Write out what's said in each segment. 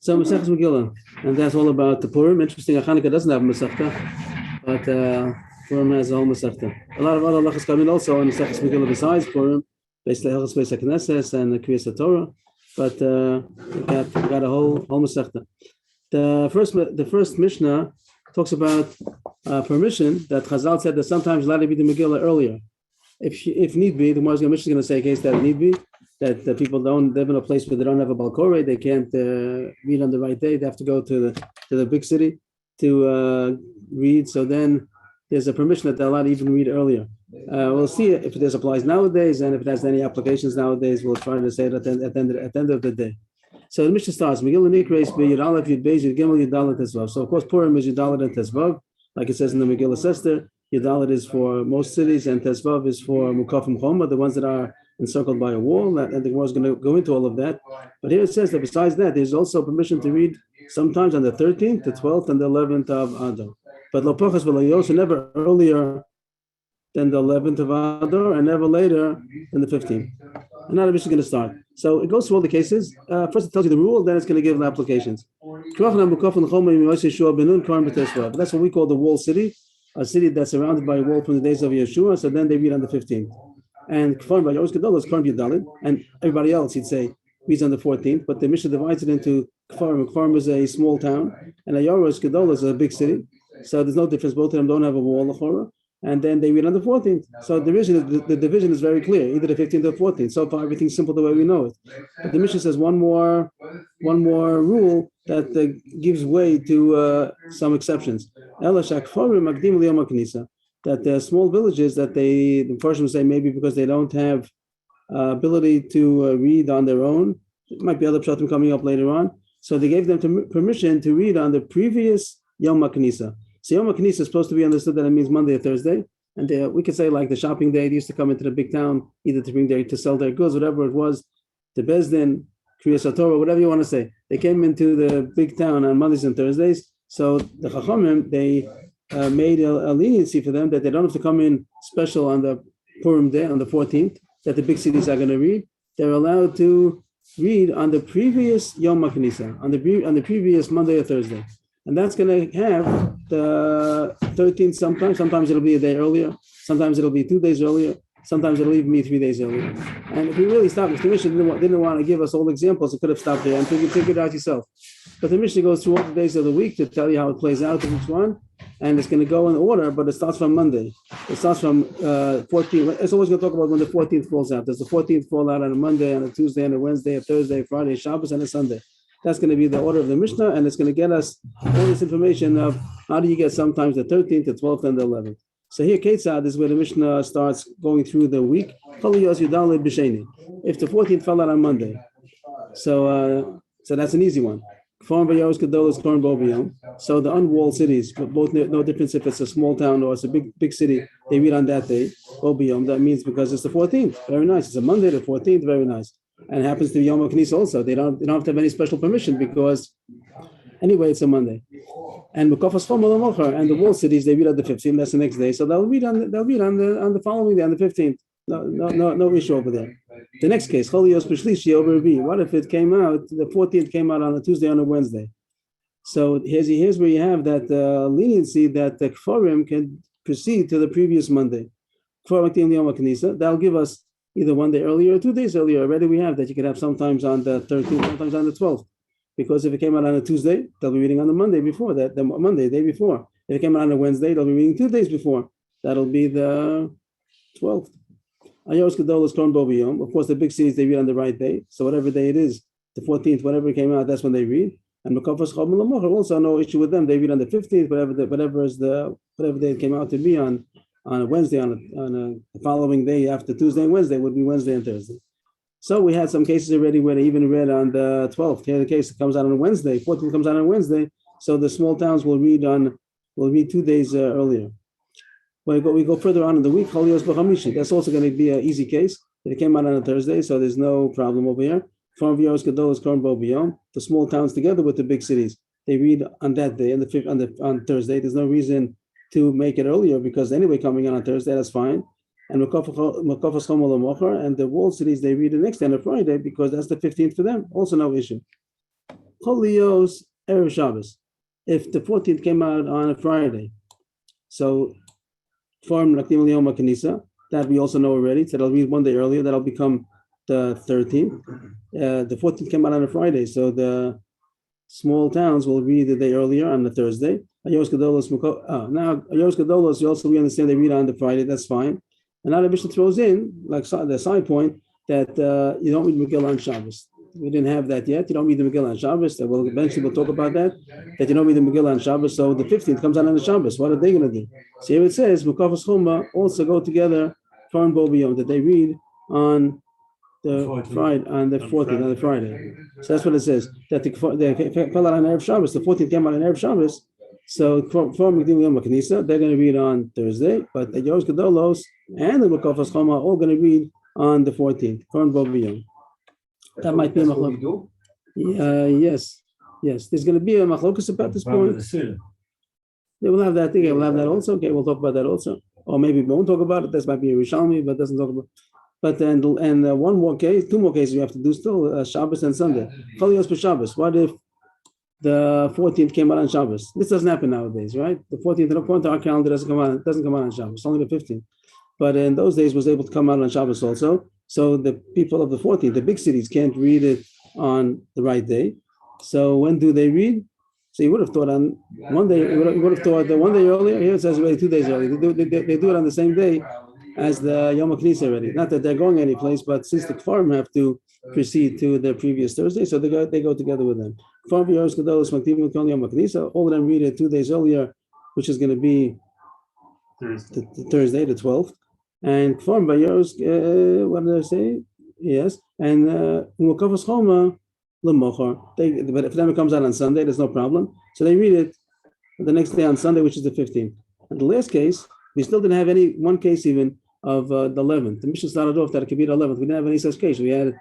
So Masechtas Megillah, and that's all about the Purim. Interesting, Hanukkah doesn't have Masechta, but Purim has a whole Masechta. A lot of other halachas come in also on Masechtas Megillah besides Purim, basically halachas Beis HaKnesses and the Kriyas HaTorah, but we got a whole Masechta. The first Mishnah talks about permission that Chazal said that sometimes allowed to be the Megillah earlier, if need be. The Mishnah is going to say a case that need be. That the people don't live in a place where they don't have a balkore, they can't read on the right day. They have to go to the big city to read. So then there's a permission that they're allowed to even read earlier. We'll see if this applies nowadays, and if it has any applications nowadays. We'll try to say it at the end of the day. So the Mishnah starts, Megillah Nikreis Yud Aleph Yud Beis Yud Gimel Yud Dalet Tesvav. So of course Purim is Yud Dalet and Tesvav, like it says in the Megillah Sester. Yud Dalet is for most cities, and Tesvav is for Mukafim Choma, the ones that are encircled by a wall, and the Gemara is going to go into all of that. But here it says that besides that, there's also permission to read sometimes on the 13th, the 12th, and the 11th of Adar. But lo pachas v'lo yos, never earlier than the 11th of Adar, and never later than the 15th. And now the Mishnah is going to start. So it goes through all the cases. First it tells you the rule, then it's going to give the applications. That's what we call the wall city, a city that's surrounded by a wall from the days of Yeshua. So then they read on the 15th. And Kfar by Yoros Gedol is Karm Yudalid, and everybody else, he'd say, reads on the 14th, but the Mishnah divides it into Kfarim. Kfarim is a small town, and a Yoros Gedol is a big city. So there's no difference. Both of them don't have a wall, L'chora, and then they read on the 14th. So the division is very clear, either the 15th or 14th. So far, everything's simple the way we know it. But the Mishnah says one more rule that gives way to some exceptions. That there are small villages that the Farshim say maybe because they don't have ability to read on their own. It might be other pshatim coming up later on. So they gave them permission to read on the previous Yom HaKnisa. So Yom HaKnisa is supposed to be understood that it means Monday or Thursday. And we could say like the shopping day, they used to come into the big town, either to sell their goods, whatever it was, the Bezdin, Kriyas HaTorah, whatever you want to say. They came into the big town on Mondays and Thursdays. So the Chachamim, they made a leniency for them that they don't have to come in special on the Purim day, on the 14th, that the big cities are going to read. They're allowed to read on the previous Yom HaKnisa, on the previous Monday or Thursday. And that's going to have the 13th sometimes. Sometimes it'll be a day earlier. Sometimes it'll be 2 days earlier. Sometimes it'll even be 3 days earlier. And if we really stopped, if the Mishnah didn't want to give us all examples, it could have stopped there and figure it out yourself. But the Mishnah goes through all the days of the week to tell you how it plays out in each one. And it's going to go in order, but it starts from Monday. It starts from 14th. It's always going to talk about when the 14th falls out. Does the 14th fall out on a Monday, on a Tuesday, on a Wednesday, a Thursday, Friday, Shabbos, and a Sunday? That's going to be the order of the Mishnah, and it's going to get us all this information of how do you get sometimes the 13th, the 12th, and the 11th. So here, Ketzad is where the Mishnah starts going through the week. If the 14th fell out on Monday, so that's an easy one. So the unwalled cities, both no difference if it's a small town or it's a big city, they read on that day. That means because it's the 14th. Very nice. It's a Monday, the 14th. Very nice. And it happens to be Yom HaKnisa also. They don't have to have any special permission because anyway it's a Monday. And the walled cities they read on the 15th. That's the next day. So they'll read on the following day on the 15th. No issue over there. The next case, what if it came out, the 14th came out on a Tuesday, on a Wednesday? So here's where you have that leniency that the Kfarim can proceed to the previous Monday. That'll give us either 1 day earlier or 2 days earlier. Already we have that you can have sometimes on the 13th, sometimes on the 12th. Because if it came out on a Tuesday, they'll be reading on the Monday before that, the Monday, day before. If it came out on a Wednesday, they'll be reading 2 days before. That'll be the 12th. Of course, the big cities, they read on the right day. So whatever day it is, the 14th, whatever it came out, that's when they read. And also no issue with them. They read on the 15th, whatever day it came out to be on a Wednesday, on a following day after Tuesday and Wednesday would be Wednesday and Thursday. So we had some cases already where they even read on the 12th. Here the case that comes out on a Wednesday, 14th comes out on a Wednesday. So the small towns will read 2 days earlier. When we go further on in the week, that's also going to be an easy case. It came out on a Thursday, so there's no problem over here. The small towns together with the big cities, they read on that day, on Thursday. There's no reason to make it earlier because anyway, coming on Thursday, that's fine. And and the walled cities, they read the next day on a Friday because that's the 15th for them. Also no issue. Cholios Erev Shabbos. If the 14th came out on a Friday, so Farm Nakdim Yom Kanisa, that we also know already. So that'll be one day earlier. That'll become the 13th. The 14th came out on a Friday, so the small towns will read the day earlier on the Thursday. Ayos Gedolos, now Ayos Gedolos, you also we understand they read on the Friday. That's fine. And now the Mishnah throws in, like the side point, that you don't read Megillah on Shabbos. We didn't have that yet. You don't read the Megillah on Shabbos. Well, eventually we'll talk about that. That you don't read the Megillah on Shabbos. So the 15th comes out on the Shabbos. What are they going to do? So here it says Mukafas Chumma also go together for Bobiyom that they read on the Friday, on the 14th, on the Friday. So that's what it says. That they fell out on Erev Shabbos. The 14th came out on Erev Shabbos. So for Megillah Yom HaKnisa, they're going to read on Thursday, but the Yos Gedolos and the Mukafas Chumma are all going to read on the 14th. For Bobiyom. That might be a machlok. Yes. There's going to be a machlokus about this point. They will have that thing. We'll have that also. Okay, we'll talk about that also. Or maybe we won't talk about it. This might be a Rishalmi, but doesn't talk about. But then, and one more case, two more cases you have to do still: Shabbos and Sunday. Cholios for Shabbos. What if the 14th came out on Shabbos? This doesn't happen nowadays, right? The 14th, according to our calendar, doesn't come out on Shabbos. Only the 15th. But in those days, was able to come out on Shabbos also. So the people of the 14th, the big cities, can't read it on the right day. So when do they read? So you would have thought on one day, you would have thought that one day earlier. Here it says already 2 days early. They do it on the same day as the Yom HaKnisa already. Not that they're going any place, but since the Kfarim have to proceed to the previous Thursday, so they go together with them. All of them read it 2 days earlier, which is going to be Thursday, the 12th. And Kfar Bayos, what did I say? Yes. And Mukafas Choma L'mochar. But if it comes out on Sunday, there's no problem. So they read it the next day on Sunday, which is the 15th. And the last case, we still didn't have one case even of the 11th. The mission started off that it could be the 11th. We didn't have any such case. We had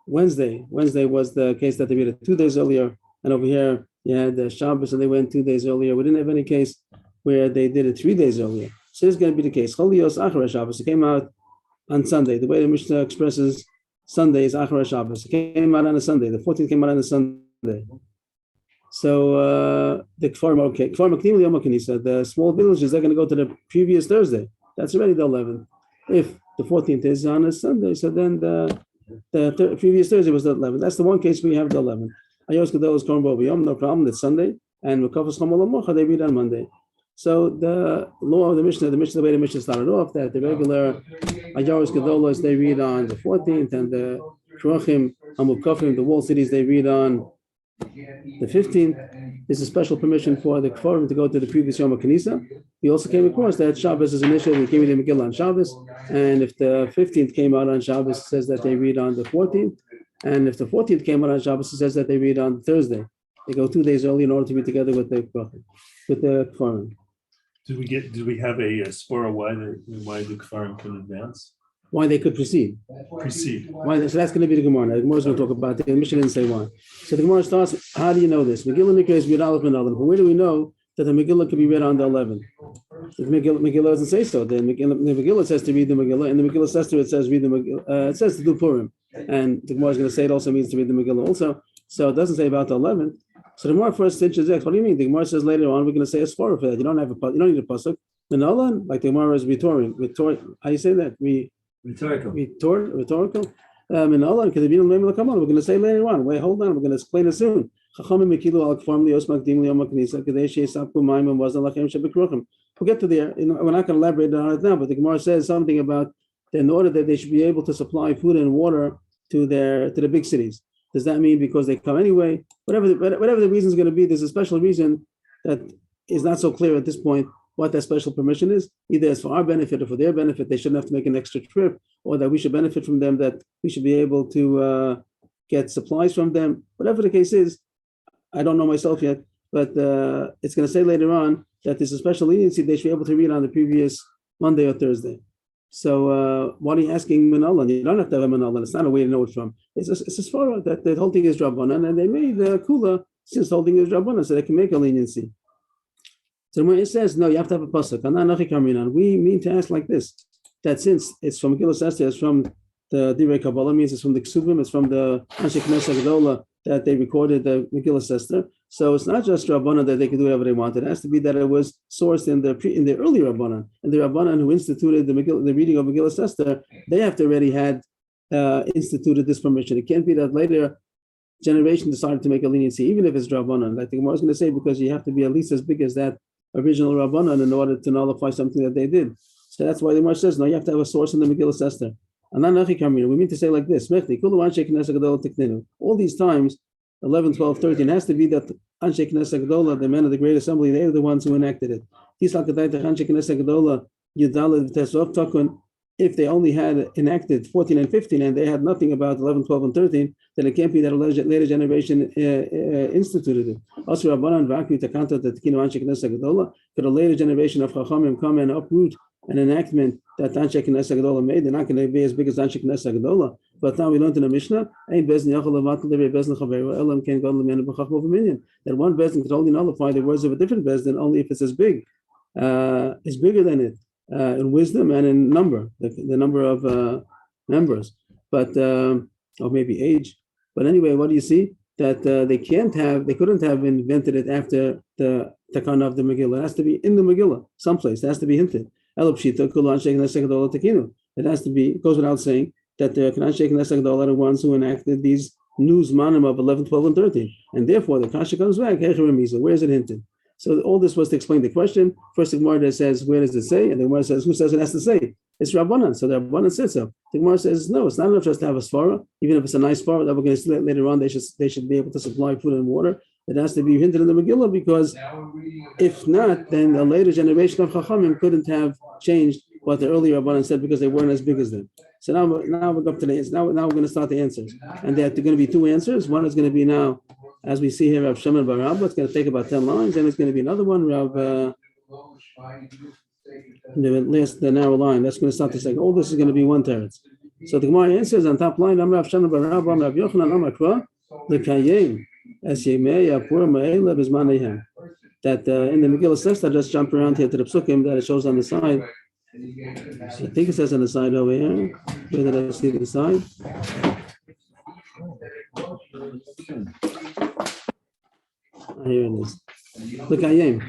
Wednesday. Wednesday was the case that they read it 2 days earlier. And over here, you had the Shabbos and they went 2 days earlier. We didn't have any case where they did it 3 days earlier. So this is going to be the case. Cholios Achar Shabbos. It came out on Sunday. The way the Mishnah expresses Sunday is Achar Shabbos. It came out on a Sunday. The 14th came out on a Sunday. So the Kfar Makdim Yom HaKnisa, the small villages, they're going to go to the previous Thursday. That's already the 11th. If the 14th is on a Sunday, so then the previous Thursday was the 11th. That's the one case where you have the 11th. Ayos Gedolos Korban Bobiyom, no problem. It's Sunday. And Mukafas Choma L'mochar, they read on Monday. So the law of the Mishnah, the way the Mishnah started off, that the regular Ayaros Gedolos, they read on the 14th, and the Shrochim, Amukafim, the wall cities, they read on the 15th. There's a special permission for the Kfarim to go to the previous Yom HaKnisa. We also came across that Shabbos is initially, we came in the Megillah on Shabbos, and if the 15th came out on Shabbos, it says that they read on the 14th, and if the 14th came out on Shabbos, it says that they read on Thursday. They go 2 days early in order to be together with the Kfarim. Did we have a spora why the Kfarim can advance? Why they could proceed. Why? So that's going to be the Gemara. The Gemara is going to talk about it. The Mishnah didn't say why. So the Gemara starts, how do you know this? Megillah Nikra is read Aleph and Aleph. But where do we know that the Megillah could be read on the 11th? The Megillah doesn't say so. The Megillah says to read the Megillah, and the Megillah says to it says read the Megillah. It says to do Purim. And the Gemara is going to say it also means to read the Megillah also. So it doesn't say about the 11th. So the Gemara first cinches X. What do you mean? The Gemara says later on we're going to say a svara for that. You don't need a pasuk. Menolan, like the Gemara is rhetorical. How do you say that? Rhetorical. Menolan, because we're going to say later on. Wait, hold on. We're going to explain it soon. We'll get to there. We're not going to elaborate on it now, but the Gemara says something about in order that they should be able to supply food and water to the big cities. Does that mean because they come anyway? Whatever the reason is going to be, there's a special reason that is not so clear at this point what that special permission is. Either it's for our benefit or for their benefit, they shouldn't have to make an extra trip, or that we should benefit from them, that we should be able to get supplies from them. Whatever the case is, I don't know myself yet, but it's going to say later on that there's a special leniency they should be able to read on the previous Monday or Thursday. So why are you asking Manolan? You don't have to have a Manolan. It's not a way to know it from. It's a svara that the whole thing is Rabbanan, and they made the Kula since the whole thing is Rabbanan, so they can make a leniency. So when it says, no, you have to have a pasuk, we mean to ask like this, that since it's from Megillah Esther, it's from the Divrei Kabbalah, means it's from the Ksubim, it's from the Anshe Knesset Gedola, that they recorded the Megillah Esther. So it's not just Rabbanan that they could do whatever they wanted. It has to be that it was sourced in the early Rabbanan. And the Rabbanan who instituted the reading of Megillah Esther, they have to already had instituted this permission. It can't be that later generation decided to make a leniency, even if it's Rabbanan. Like the Gemara is going to say, because you have to be at least as big as that original Rabbanan in order to nullify something that they did. So that's why the Gemara says, no, you have to have a source in the Megillah Esther. And then we mean to say like this: all these times, 11, 12, 13, has to be that Anshe Knesset Gedolah, the men of the Great Assembly, they are the ones who enacted it. If they only had enacted 14 and 15 and they had nothing about 11, 12, and 13, then it can't be that a later generation instituted it. Also, could a later generation of Chachamim come and uproot an enactment that Anshe Knesset Gedolah made? They're not going to be as big as Anshe Knesset Gedolah. But now we learned in the Mishnah, that one Bezdin could only nullify the words of a different Bezdin only if it's as big. It's bigger than it in wisdom and in number, the number of members, but or maybe age. But anyway, what do you see? That they couldn't have invented it after the Takana of the Megillah. It has to be in the Megillah, someplace. It has to be hinted. It has to be, it goes without saying, that the Anshe Knesset Gedolah are the ones who enacted these new Zmanim of 11, 12, and 13. And therefore, the Kasha comes back, where is it hinted? So all this was to explain the question. First, the Gemara says, where does it say? And the Gemara says, who says it has to say? It's Rabbanan. So the Rabbanan said so. The Gemara says, no, it's not enough just to have a svara. Even if it's a nice svara that we're going to see later on, they should be able to supply food and water. It has to be hinted in the Megillah, because if not, then the later generation of Chachamim couldn't have changed what the earlier Rabbanan said, because they weren't as big as them. So now we're up to the answers. Now we're going to start the answers. And there are going to be two answers. One is going to be now, as we see here, Rav Shimon bar Rabba. It's going to take about 10 lines. And it's going to be another one, the narrow line. That's going to start the second. All this is going to be one teretz. So the Gemara answers on top line, Am Rav Shimon bar Rabba, Am Rav Yochanan, Am Akra, L'kayim, Es Yemei Yapur Ma'ela B'zmaneihem. That in the Megillah Esther, just jump around here to the psukim that it shows on the side. I think it says on the side over here. Where did I see the side? Here it is. L'kayim.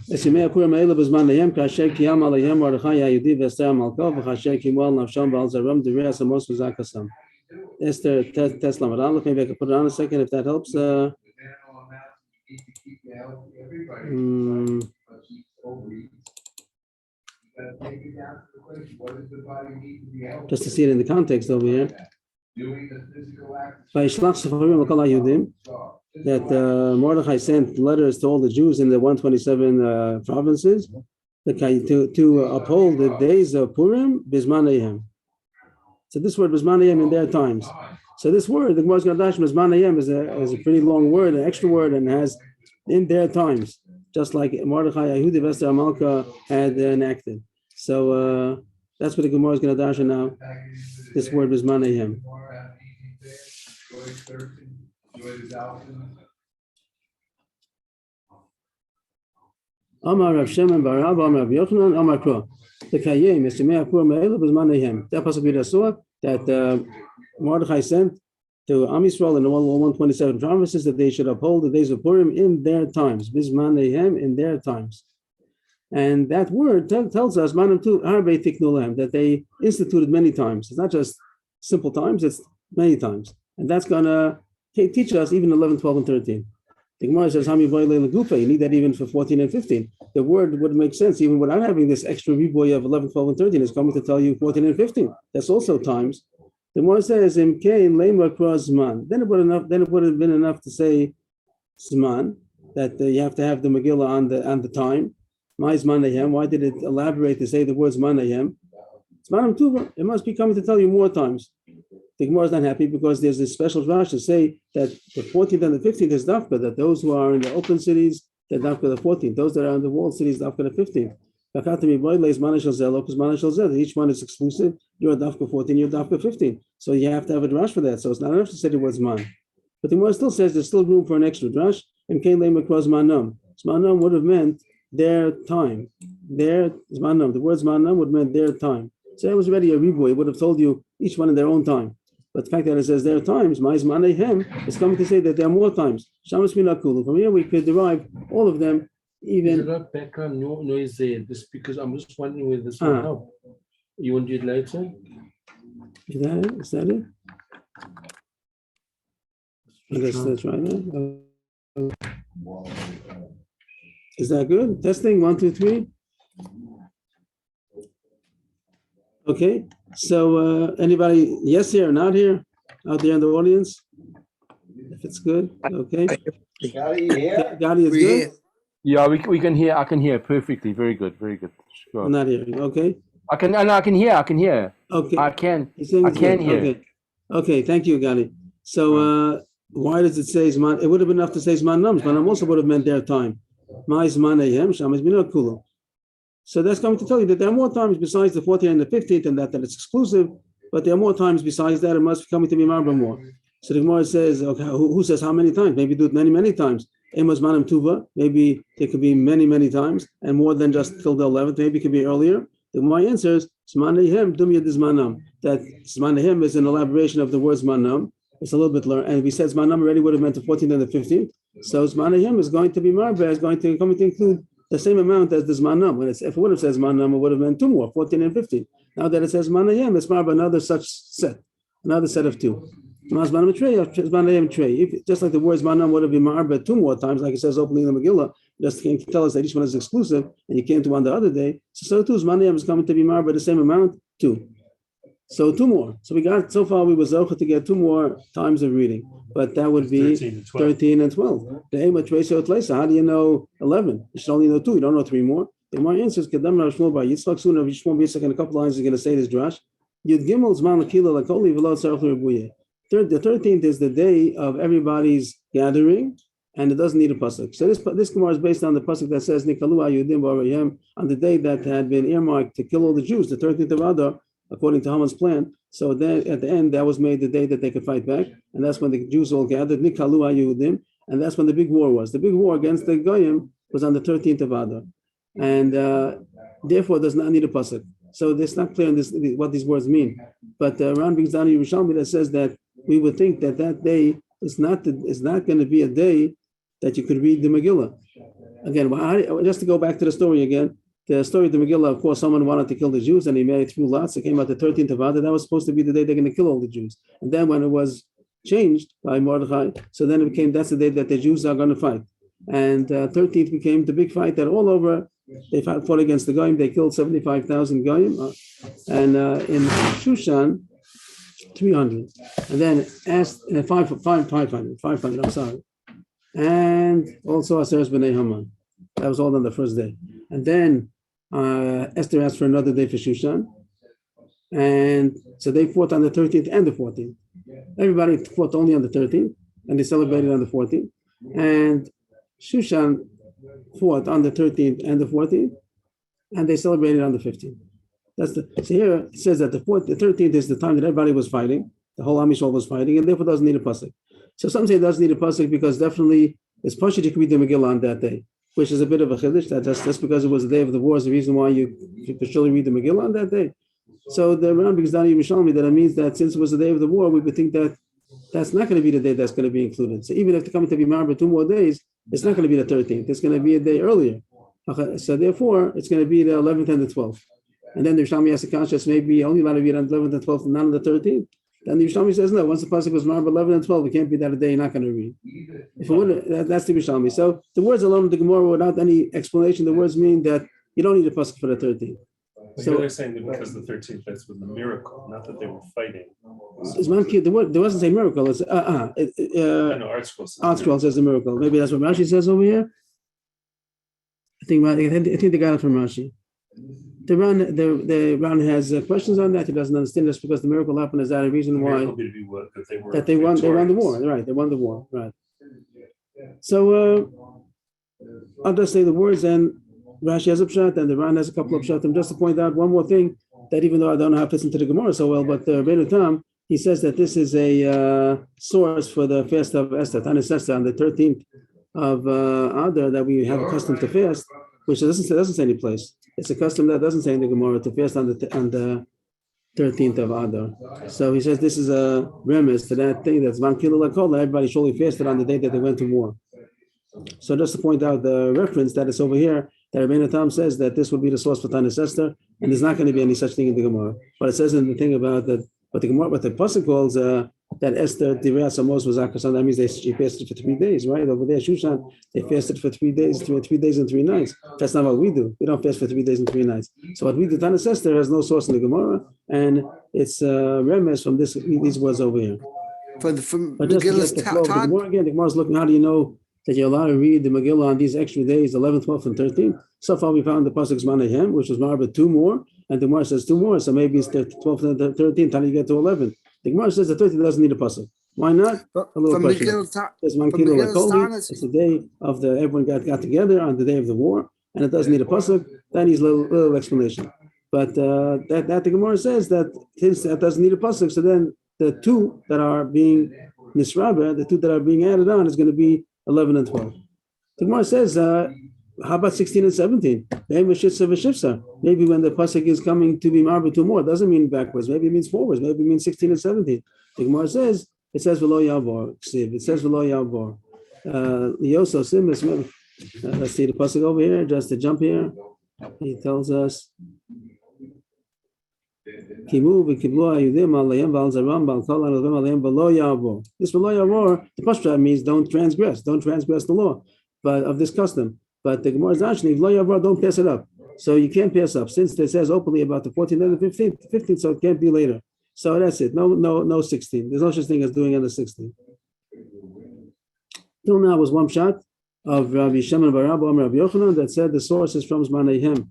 Esimei Akura Ma'ela B'zman Lehem Kasher Kiyam Alayhem Mordechai Yahudi V'Esther Malkov V'Kasher Kimual Nafsham B'Al Zaram D'Reas Amos V'Zakasam. Esther Tesla Aleph. Maybe I can put it on a second if that helps. Just to see it in the context over here. That Mordechai sent letters to all the Jews in the 127 provinces to uphold the days of Purim, Bismanayim. So this word Bismanayim in their times. So this word, the Gemara's Gadash, Bismanayim, is a pretty long word, an extra word, and has in their times, just like Mordechai Yehudi Vester Amalka had enacted. So that's what the Gemara is going to dash now. This word was manayim. Amar Rav Shimon bar Rabba, Amar Rav Yochanan, Amar Kro. The Kayim is to me Apur Me'ela was manayim. That possibly the saw that Mordechai sent to Am Yisrael in all 127 provinces that they should uphold the days of Purim in their times, Bismanayim, in their times. And that word tells us that they instituted many times. It's not just simple times, it's many times. And that's going to teach us even 11, 12, and 13. The Gemara says, you need that even for 14 and 15. The word would make sense even without having this extra riboy of 11, 12, and 13. It's coming to tell you 14 and 15. That's also times. The Gemara says, then it would have been enough to say Zman, that you have to have the Megillah on the time. Why did it elaborate to say the words Manayim? It must be coming to tell you more times. The Gemara is not happy because there's this special drash to say that the 14th and the 15th is dafka, that those who are in the open cities, they're dafka the 14th. Those that are in the walled cities, dafka the 15th. Each one is exclusive. You're dafka 14, you're dafka 15. So you have to have a drash for that. So it's not enough to say the words man. But the Gemara still says there's still room for an extra drash. And Kain Lema Kros Manam. Manam would have meant their time. The word Zmanam would have meant their time. So that was already a riboy. It would have told you each one in their own time. But the fact that it says there are times, Ma'is Maneihem, is coming to say that there are more times. Shamas Minakulu. From here we could derive all of them, even. Is there background noise there? This because I'm just wondering whether this will help. You want to do it later? Is that it? Is that it? I guess that's right now. Is that good? Testing, 1, 2, 3. Okay, so anybody, yes here, not here, out there in the audience? If it's good, okay. Gadi is good? Yeah, we can hear. I can hear perfectly. Very good. Very good. Sure. Not hearing, okay. I can. No, I can hear. I can hear. Okay. I can. I can hear. Okay. Okay, thank you, Gadi. So why does it say Zman? It would have been enough to say Zman Nam. Zman Nam also would have meant their time. My Zmanayhem, Sham is Minakulu. So that's going to tell you that there are more times besides the 14th and the 15th, and that it's exclusive, but there are more times besides that. It must be coming to be Marba more. So the Gemara says, okay, who says how many times? Maybe do it many, many times. Amos Manam Tuva, maybe it could be many, many times, and more than just till the 11th, maybe it could be earlier. The Gemara answers, Zmanayhem, Dumya Dizmanam. That Zmanayhem is an elaboration of the word Zmanam. It's a little bit lower, and we said Zmanam already would have meant the 14th and the 15th. So Zmanayhem is going to be Marba, is going to come to include the same amount as the Zmanam. When if it would have said Zmanam, it would have meant 2 more, 14 and 15. Now that it says Zmanayhem, it's Marba, another such set, another set of 2. Just like the word Zmanam would have been Marba 2 more times, like it says openly in the Megillah, just came to tell us that each one is exclusive, and you came to one the other day. So too, Zmanayhem is coming to be Marba the same amount, 2. So 2 more. So we got, so far we were zocha to get 2 more times of reading, but that would be 13 and 12. The aim of Tracer, how do you know 11? You should only know 2. You don't know 3 more. The more answers, Kedam Rashmul by Yitzchak Sooner of Yishmon Yitzchak in a couple lines is going to say this drash. Yud Gimel Zman Lakila Lakoli V'lo Tzarech L'Rebuye. The 13th is the day of everybody's gathering, and it doesn't need a pasuk. So this Gemara is based on the pasuk that says Nikalu Ayudim B'Arayim on the day that had been earmarked to kill all the Jews, the 13th of Adar, according to Haman's plan. So then at the end, that was made the day that they could fight back, and that's when the Jews all gathered, Nikalu Ayudim, and that's when the big war was. The big war against the Goyim was on the 13th of Adar, and therefore does not need a pasuk. So it's not clear in this what these words mean. But Ran brings down a Yerushalmi that says that we would think that that day is not going to be a day that you could read the Megillah. Again, just to go back to the story again, the story of the Megillah, of course, someone wanted to kill the Jews and he made 3 lots. It came out the 13th of Adar. That was supposed to be the day they're going to kill all the Jews. And then when it was changed by Mordechai, so then it became that's the day that the Jews are going to fight. And 13th became the big fight that all over they fought against the Goyim. They killed 75,000 Goyim, and in Shushan 300, and then asked 500. I'm sorry, and also Aseres B'nai Haman. That was all on the first day, and then Esther asked for another day for Shushan, and so they fought on the 13th and the 14th. Everybody fought only on the 13th, and they celebrated on the 14th, and Shushan fought on the 13th and the 14th, and they celebrated on the 15th. So here it says that the 13th is the time that everybody was fighting, the whole Am Yisrael was fighting, and therefore doesn't need a pasuk. So some say it doesn't need a pasuk because definitely it's partially you can read the Megillah on that day, which is a bit of a chiddush. That's because it was the day of the war is the reason why you could surely read the Megillah on that day. So the Ram brings down Yerushalmi that it means that since it was the day of the war, we would think that that's not going to be the day that's going to be included. So even if they're coming to be married 2 more days, it's not going to be the 13th. It's going to be a day earlier. So therefore, it's going to be the 11th and the 12th. And then the Yerushalmi asks the conscious, maybe only allowed to be on the 11th and 12th and not on the 13th. Then the Yerushalmi says, no, once the pasuk was married 11 and 12, it can't be that a day you're not going to read. If it would, that's the Yerushalmi. So the words alone of the Gemara without any explanation, the words mean that you don't need a pasuk for the 13th. So they're saying that because the 13th that's was a miracle, not that they were fighting. The word there doesn't say miracle. It's Art Scroll says a miracle. Maybe that's what Rashi says over here. I think they got it from Rashi. The Ran has questions on that. He doesn't understand this because the miracle happened. Is that a reason why they won the war? Right, they won the war. Right. So I'll just say the words and. Rashi has a pshat and the Ran has a couple of pshatim. Just to point out one more thing, that even though I don't know how to listen to the Gemara so well, but Rebbeinu Tam, he says that this is a source for the fast of Esther, Tanis Esther, on the 13th of Adar that we have a custom to fast, which doesn't say any place. It's a custom that doesn't say in the Gemara to fast on the 13th of Adar. So he says this is a remiss to that thing that's Van Kilo Lakol, everybody surely fasted on the day that they went to war. So just to point out the reference that is over here, that Rabbeinu Tam says that this would be the source for Tanis Esther, and there's not going to be any such thing in the Gemara. But it says in the thing about that, what the Gemara, what the Pasuk calls that Esther Divrei Samos was Akasan. That means she fasted for 3 days, right? Over there, Shushan, they fasted for 3 days, 3 days and 3 nights. That's not what we do. We don't fast for 3 days and 3 nights. So what we do, Tanis Esther has no source in the Gemara, and it's remiss from these words over here. From But just to get the flow of the Gemara again, the Gemara is looking. How do you know that you're allowed to read the Megillah on these extra days, 11th, 12th, and 13th? So far, we found the pasuk Zmanahem, which was Marba 2 more, and the Gemara says 2 more, so maybe it's 12th and 13th. How do you get to 11th? The Gemara says the 13th doesn't need a pasuk. Why not? A little question. It's the day of the everyone got together on the day of the war, and it doesn't need a pasuk. That needs a little explanation. But that the Gemara says that since that doesn't need a pasuk, so then the 2 that are being nisraba, the 2 that are being added on, is going to be 11 and 12. The Gemara says, how about 16 and 17? Maybe when the pasuk is coming to be marba 2 more, it doesn't mean backwards. Maybe it means forwards. Maybe it means 16 and 17. The Gemara says, it says v'lo yavor. It says v'lo yavor. Yoso simis. Let's see the pasuk over here. Just to jump here, he tells us. This v'lo yavor, the Pashto means don't transgress the law, but of this custom. But the Gemara is actually v'lo yavor, don't pass it up. So you can't pass up since it says openly about the 14th and the 15th, so it can't be later. So that's it. No 16. There's no such thing as doing on the 16th. Till now was one shot of Rabbi Shimon bar Rabba Rabbi Yochanan that said the source is from Zmaneihem.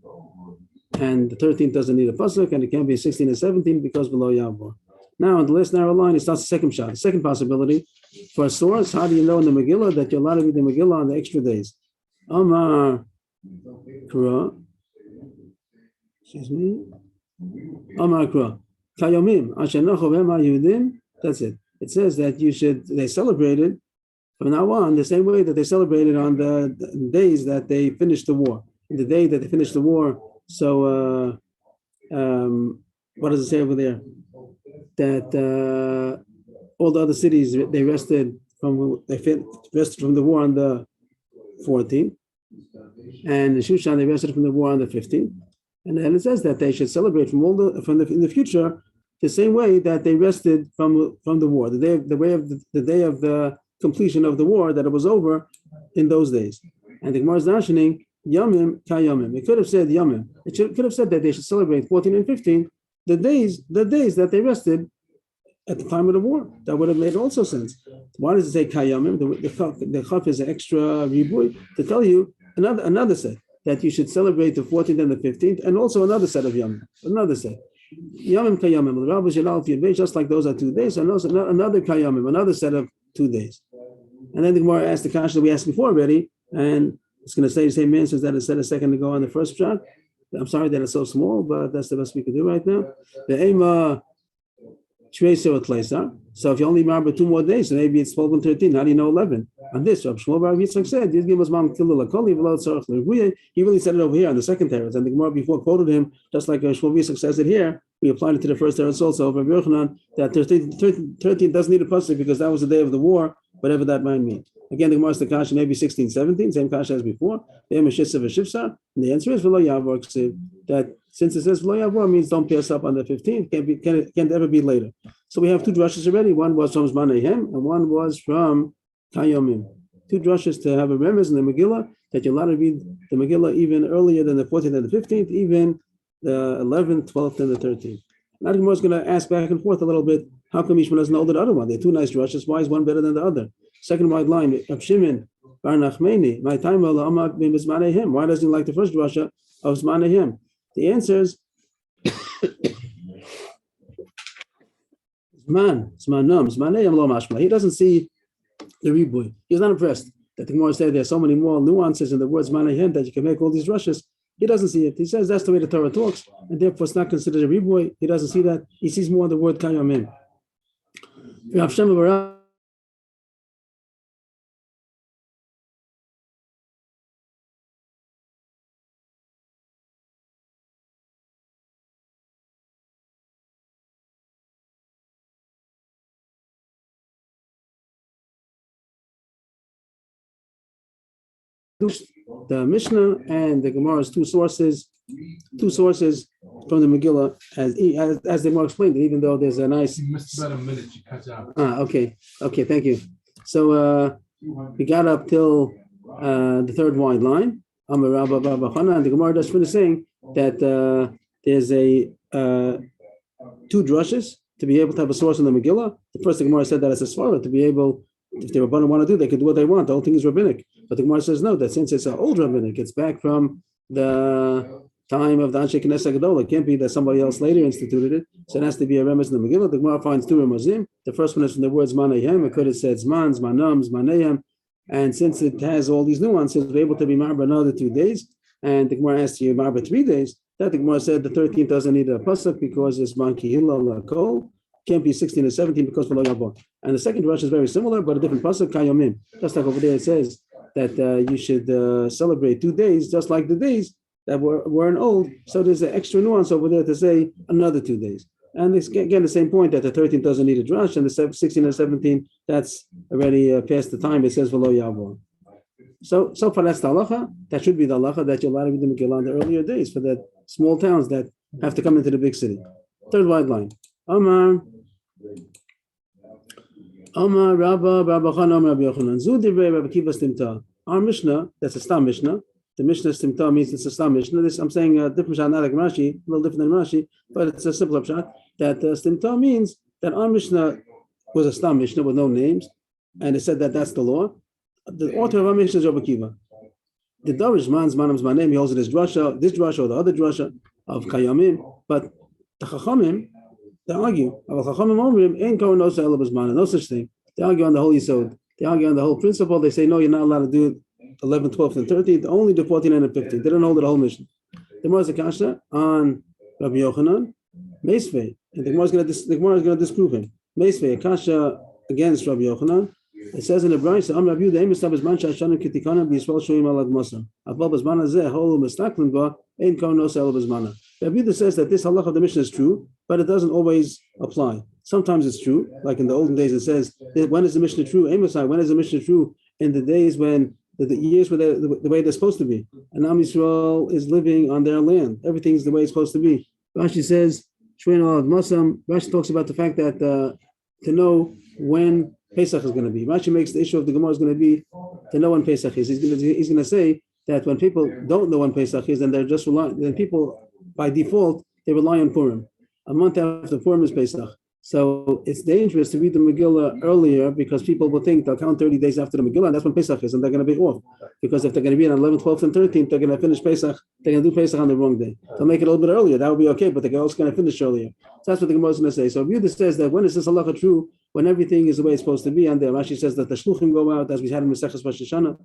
And the 13th doesn't need a pasuk, and it can't be 16 and 17 because below Yavor. Now, on the last narrow line, it starts the second shot. The second possibility for a source, how do you know in the Megillah that you're allowed to read the Megillah on the extra days? Amar Kra. Excuse me. Amar Kra. Kayomim. Ashenachov Ema Yehudim. That's it. It says that they celebrated from now on the same way that they celebrated on the days that they finished the war. In the day that they finished the war. So, what does it say over there? That all the other cities they rested from the war on the 14th, and the Shushan they rested from the war on the 15th, and then it says that they should celebrate in the future the same way that they rested from the war, the day of the completion of the war, that it was over in those days. And the Gemara is mentioning Yamim Kayamim. It could have said Yamim. It could have said that they should celebrate 14 and 15, the days that they rested at the time of the war. That would have made also sense. Why does it say Kayamim? The Chaf is an extra ribui to tell you another set that you should celebrate the 14th and the 15th, and also another set of Yamim. Another set. Yamim Kayamim. Just like those are 2 days, and also another Kayamim, another set of 2 days. And then the Gemara asked the question that we asked before already, and it's going to say the same answers that it said a second ago on the first shot. I'm sorry that it's so small, but that's the best we can do right now. The Ema Shreisa Tleisa. So if you only remember 2 more days, so maybe it's 12 and 13. How do you know 11? On this, Rav Shmuel Bar Yitzchak said, he really said it over here on the second teretz, and the Gemara before quoted him, just like Shmuel Yitzchak says it here. We applied it to the first teretz also of Rabbi Yochanan, that 13 doesn't need a pasuk because that was the day of the war, whatever that might mean. Again, the Gemara is the kasha maybe 16, 17, same kasha as before. And the answer is v'lo yavor, that since it says v'lo yavor means don't pass up on the 15th, can't ever be later. So we have 2 drushes already. One was from Zmaneihem and one was from Kayomim. 2 drushes to have a remez in the Megillah that you're allowed to read the Megillah even earlier than the 14th and the 15th, even the 11th, 12th, and the 13th. Now the Gemara is going to ask back and forth a little bit. How come each one doesn't know the other one? They're 2 nice drushes. Why is one better than the other? Second wide line, Rav Shimon Bar Nachmani, my time why doesn't he like the first drasha of Zmaneihem? The answer is Zmaneihem lo mashma. He doesn't see the ribui. He's not impressed that the Gemara said there's so many more nuances in the word Zmaneihem that you can make all these drushes. He doesn't see it. He says that's the way the Torah talks, and therefore it's not considered a ribui. He doesn't see that. He sees more the word kayamim. Rav Shimon Bar the Mishnah and the Gemara's two sources from the Megillah, as the Gemara explained, even though there's a nice. You missed about a minute. You cut out. Okay, thank you. So we got up till the third wide line. Amar Rabba Baba Chana, and the Gemara does finish saying that there's a two drushes to be able to have a source in the Megillah. The first, the Gemara said that as a svara to be able, if the Rabbanan want to do, they can do what they want. The whole thing is rabbinic. But the Gemara says no, that since it's an old rabbinic, it's back from the time of the Anshe Knesset Gadol. It can't be that somebody else later instituted it. So it has to be a remez in the Megillah. The Gemara finds two remezim. The first one is from the words Manayhem. It could have said Zman, Zmanam, Zmanayhem. And since it has all these nuances, we're able to be marba another 2 days. And the Gemara asks you marba 3 days. That the Gemara said the 13th doesn't need a pasuk because it's man kihila lakol. Can't be 16 or 17 because below yabon. And the second rush is very similar, but a different pasuk kayomim. Just like over there it says that you should celebrate 2 days, just like the days that weren't old. So there's an extra nuance over there to say another 2 days. And it's again the same point that the 13th doesn't need a drush, and the 16 or 17 that's already past the time. It says below yabon. So far that's the halacha. That should be the halacha that you're allowed to be the Megillah in the earlier days for the small towns that have to come into the big city. Third wide line. Amar Rabba Chana Amar Rabbi Yochanan Zu Divrei Rabbi Kiva Stimta. Our Mishnah, that's a Stam Mishnah. The Mishnah Stimta means it's a Stam Mishnah. This I'm saying a different shot, not like Rashi, a little different than Rashi, but it's a simpler shot. That Stimta means that our Mishnah was a Stam Mishnah with no names, and it said that that's the law. The author of our Mishnah is Rabbi Kiva. The Darish man's name, he holds it as drasha, this drasha or the other drasha of Kayamim, but the Chachamim, they argue. No such thing. They argue on the whole Yisod. They argue on the whole principle. They say, no, you're not allowed to do 11, 12, and 13th, only do 14 and 15. They don't hold the whole mission. The Gemara is a kasha on Rabbi Yochanan, Meisvei, and the Gemara is going to disprove him. Meisvei, a kasha against Rabbi Yochanan. It says in the Brayso, Am Rabbi Yehuda, Emes Tav Zman Shashanim Kitikana B'Yisrael Shoyim Al Admasa. Aval B'Zman Hazeh Holu Mistaklin Ba Ein Kain Nosa El B'Zmana. Rabbi Yehuda says that this halacha of the Mishnah is true, but it doesn't always apply. Sometimes it's true, like in the olden days. It says, when is the Mishnah true? Amosai, when is the Mishnah true? In the days when the years were the way they're supposed to be, and Am Yisrael is living on their land. Everything's the way it's supposed to be. Rashi says, Shoyim Al Admasa. Rashi talks about the fact that to know when Pesach is going to be. Rashi makes the issue of the Gemara is going to be to know when Pesach is. He's going to say that when people don't know when Pesach is, then they're just relying. Then people by default they rely on Purim. A month after Purim is Pesach. So it's dangerous to read the Megillah earlier because people will think they'll count 30 days after the Megillah, and that's when Pesach is, and they're going to be off. Because if they're going to be on 11th, 12th, and 13th, they're going to finish Pesach. They're going to do Pesach on the wrong day. They'll make it a little bit earlier. That would be okay, but they're also going to finish earlier. So that's what the Gemara is going to say. So Yehuda says that when is this halacha true? When everything is the way it's supposed to be. And the Rashi says that the shluchim go out, as we had in Maseches Rosh Hashanah,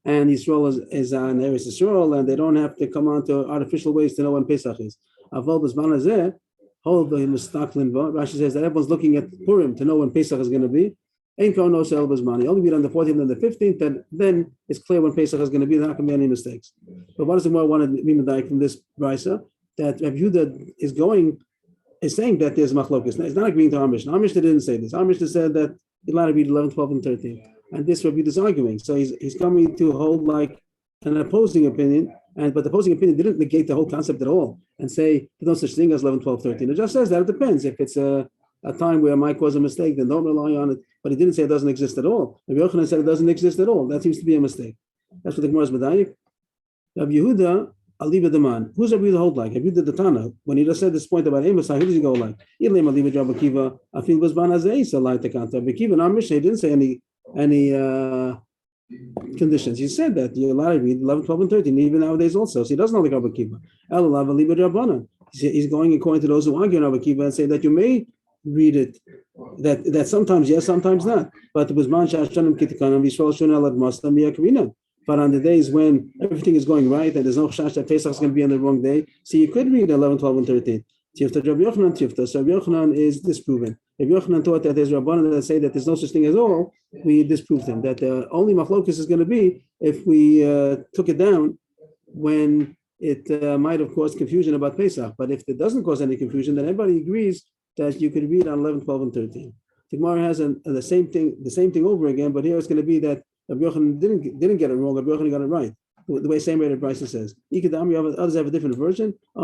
and Yisrael is on Eretz Yisrael, and they don't have to come on to artificial ways to know when Pesach is. Aval b'zman hazeh, hold the mistaklin ba. Rashi says that everyone's looking at Purim to know when Pesach is going to be. Ain't no sel b'zman. You only read on the 14th and the 15th, then it's clear when Pesach is going to be. There not going to be any mistakes. But what does the Gemara want to be medayik from this brisa? That Rabbi Yehuda is saying that there's machlokas. It's not agreeing to our Mishnah. Our Mishnah didn't say this. Our Mishnah said that you're allowed to read 11, 12, and 13. And this Rabbi Yehuda is arguing. So he's coming to hold like an opposing opinion. But the opposing opinion didn't negate the whole concept at all and say there's no such thing as 11, 12, 13. It just says that it depends. If it's a time where it might cause a mistake, then don't rely on it. But he didn't say it doesn't exist at all. Rabbi Yochanan said it doesn't exist at all. That seems to be a mistake. That's what the Gemara is medayik. Rabbi Yehuda, Aliba the man. Who's Rabbi Yehuda hold like? Rabbi Yehuda the Tana. When he just said this point about Amos, who does he go like? Ilim Aliba Rabbi Kiva. I feel was Banazei so like the kanta. Rabbi Kiva in our Mishnah, he didn't say any conditions. He said that you're allowed to read 11, 12, and 13, even nowadays also. So he doesn't know the Rabbi Kiva. He's going according to those who argue in Rabbi Kiva and say that you may read it, that sometimes yes, sometimes not. But it was man shashanim kitikanim Yisrael shonel ad mastam yakrina. But on the days when everything is going right and there's no chash that Pesach is going to be on the wrong day, so you could read 11, 12, and 13. Tifta Rabbi Yochanan Tifta. So Rabbi Yochanan is disproven. If Yochanan taught that there's Rabbanan that say that there's no such thing as all, we disproved him. That the only machlokus is going to be if we took it down when it might have caused confusion about Pesach. But if it doesn't cause any confusion, then everybody agrees that you could read on 11, 12, and 13. The Gemara has the same thing over again, but here it's going to be that Rabbi Yochanan didn't get it wrong. Rabbi Yochanan got it right. the way same way the Bryce says. Others have a different version. That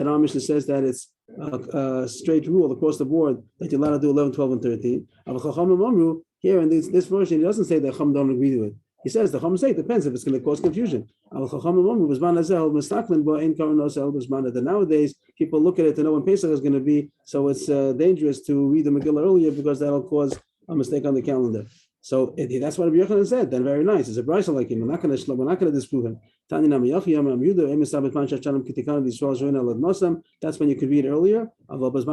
our Mishnah says that it's a straight rule across the board that you're allowed to do 11, 12, and 13. Here in this version, he doesn't say that Chum don't agree to it. He says the Chum say it depends if it's going to cause confusion. That nowadays people look at it to know when Pesach is going to be, so it's dangerous to read the Megillah earlier because that'll cause a mistake on the calendar. So that's what Rabbi Yochanan said. Then very nice. It's a brisa like him. We're not going to disprove him. That's when you could read earlier. Nowadays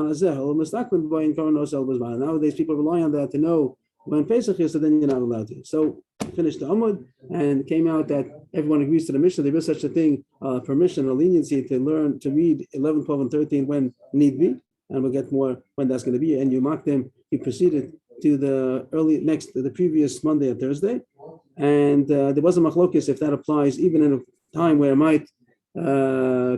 people rely on that to know when Pesach is, so then you're not allowed to. So finished the Amud and came out that everyone agrees to the Mishnah. There is such a thing, permission or leniency to learn to read 11, 12, and 13 when need be, and we'll get more when that's going to be. And you mark them. He proceeded to the previous Monday and Thursday, and there was a machlokes if that applies even in a time where it might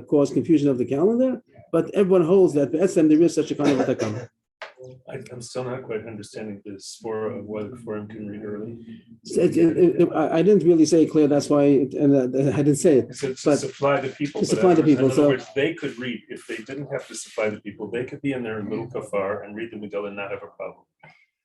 cause confusion of the calendar. But everyone holds that there is such a kind of a takana. I'm still not quite understanding the spore of whether Forum can read early. I didn't really say it clear. That's why, I didn't say it. To supply the people. To supply the people. In other words, they could read. If they didn't have to supply the people, they could be in their little kafar and read the Megillah and not have a problem.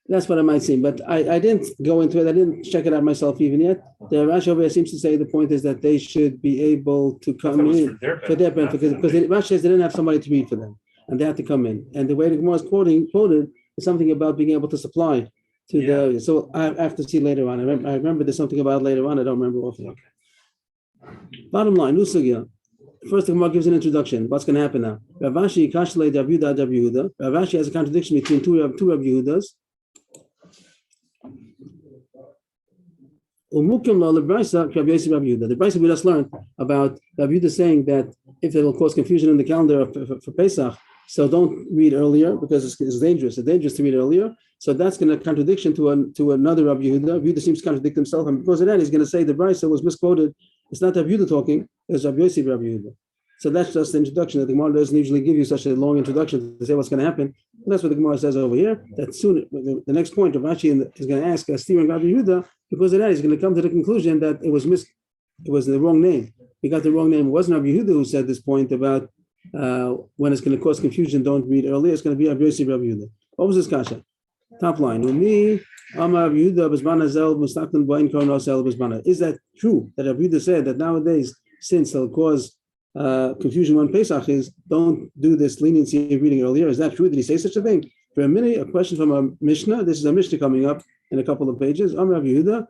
That's what I might seem, but I didn't go into it. I didn't check it out myself even yet. The Rashi over here seems to say the point is that they should be able to come in for their benefit because Rashi says they didn't have somebody to read for them. And they had to come in. And the way the Gemara is quoted is something about being able to supply to the. So I have to see later on. I remember there's something about it later on. I don't remember often. Okay. Bottom line, Nusagya. First, the Gemara gives an introduction. What's going to happen now? Rav Ashi Kashle Rav Yehuda. Rav Ashi has a contradiction between two Rav Yehudas. The Brisa we just learned about Rav Yehuda saying that if it will cause confusion in the calendar for Pesach, so don't read earlier because it's dangerous. It's dangerous to read earlier. So that's going to contradiction to another Rav Yehuda. Rav Yehuda seems to contradict himself, and because of that, he's going to say the Brisa was misquoted. It's not Rav Yehuda talking; it's Rav Yosef Rav Yehuda. So that's just the introduction. That the Gemara doesn't usually give you such a long introduction to say what's going to happen. And that's what the Gemara says over here. That soon, the next point of Rashi is going to ask Stephen Rav Yehuda. Because of that, he's going to come to the conclusion that it was the wrong name. He got the wrong name. It wasn't Rav Yehuda who said this point about when it's going to cause confusion, don't read earlier. It's going to be Rav Yosef Rav Yehuda. What was this kasha? Top line. Is that true that Rav Yehuda said that nowadays, since it'll cause confusion when Pesach is, don't do this leniency of reading earlier? Is that true? Did he say such a thing? For a minute, a question from a Mishnah. This is a Mishnah coming up in a couple of pages. Rav Yehuda,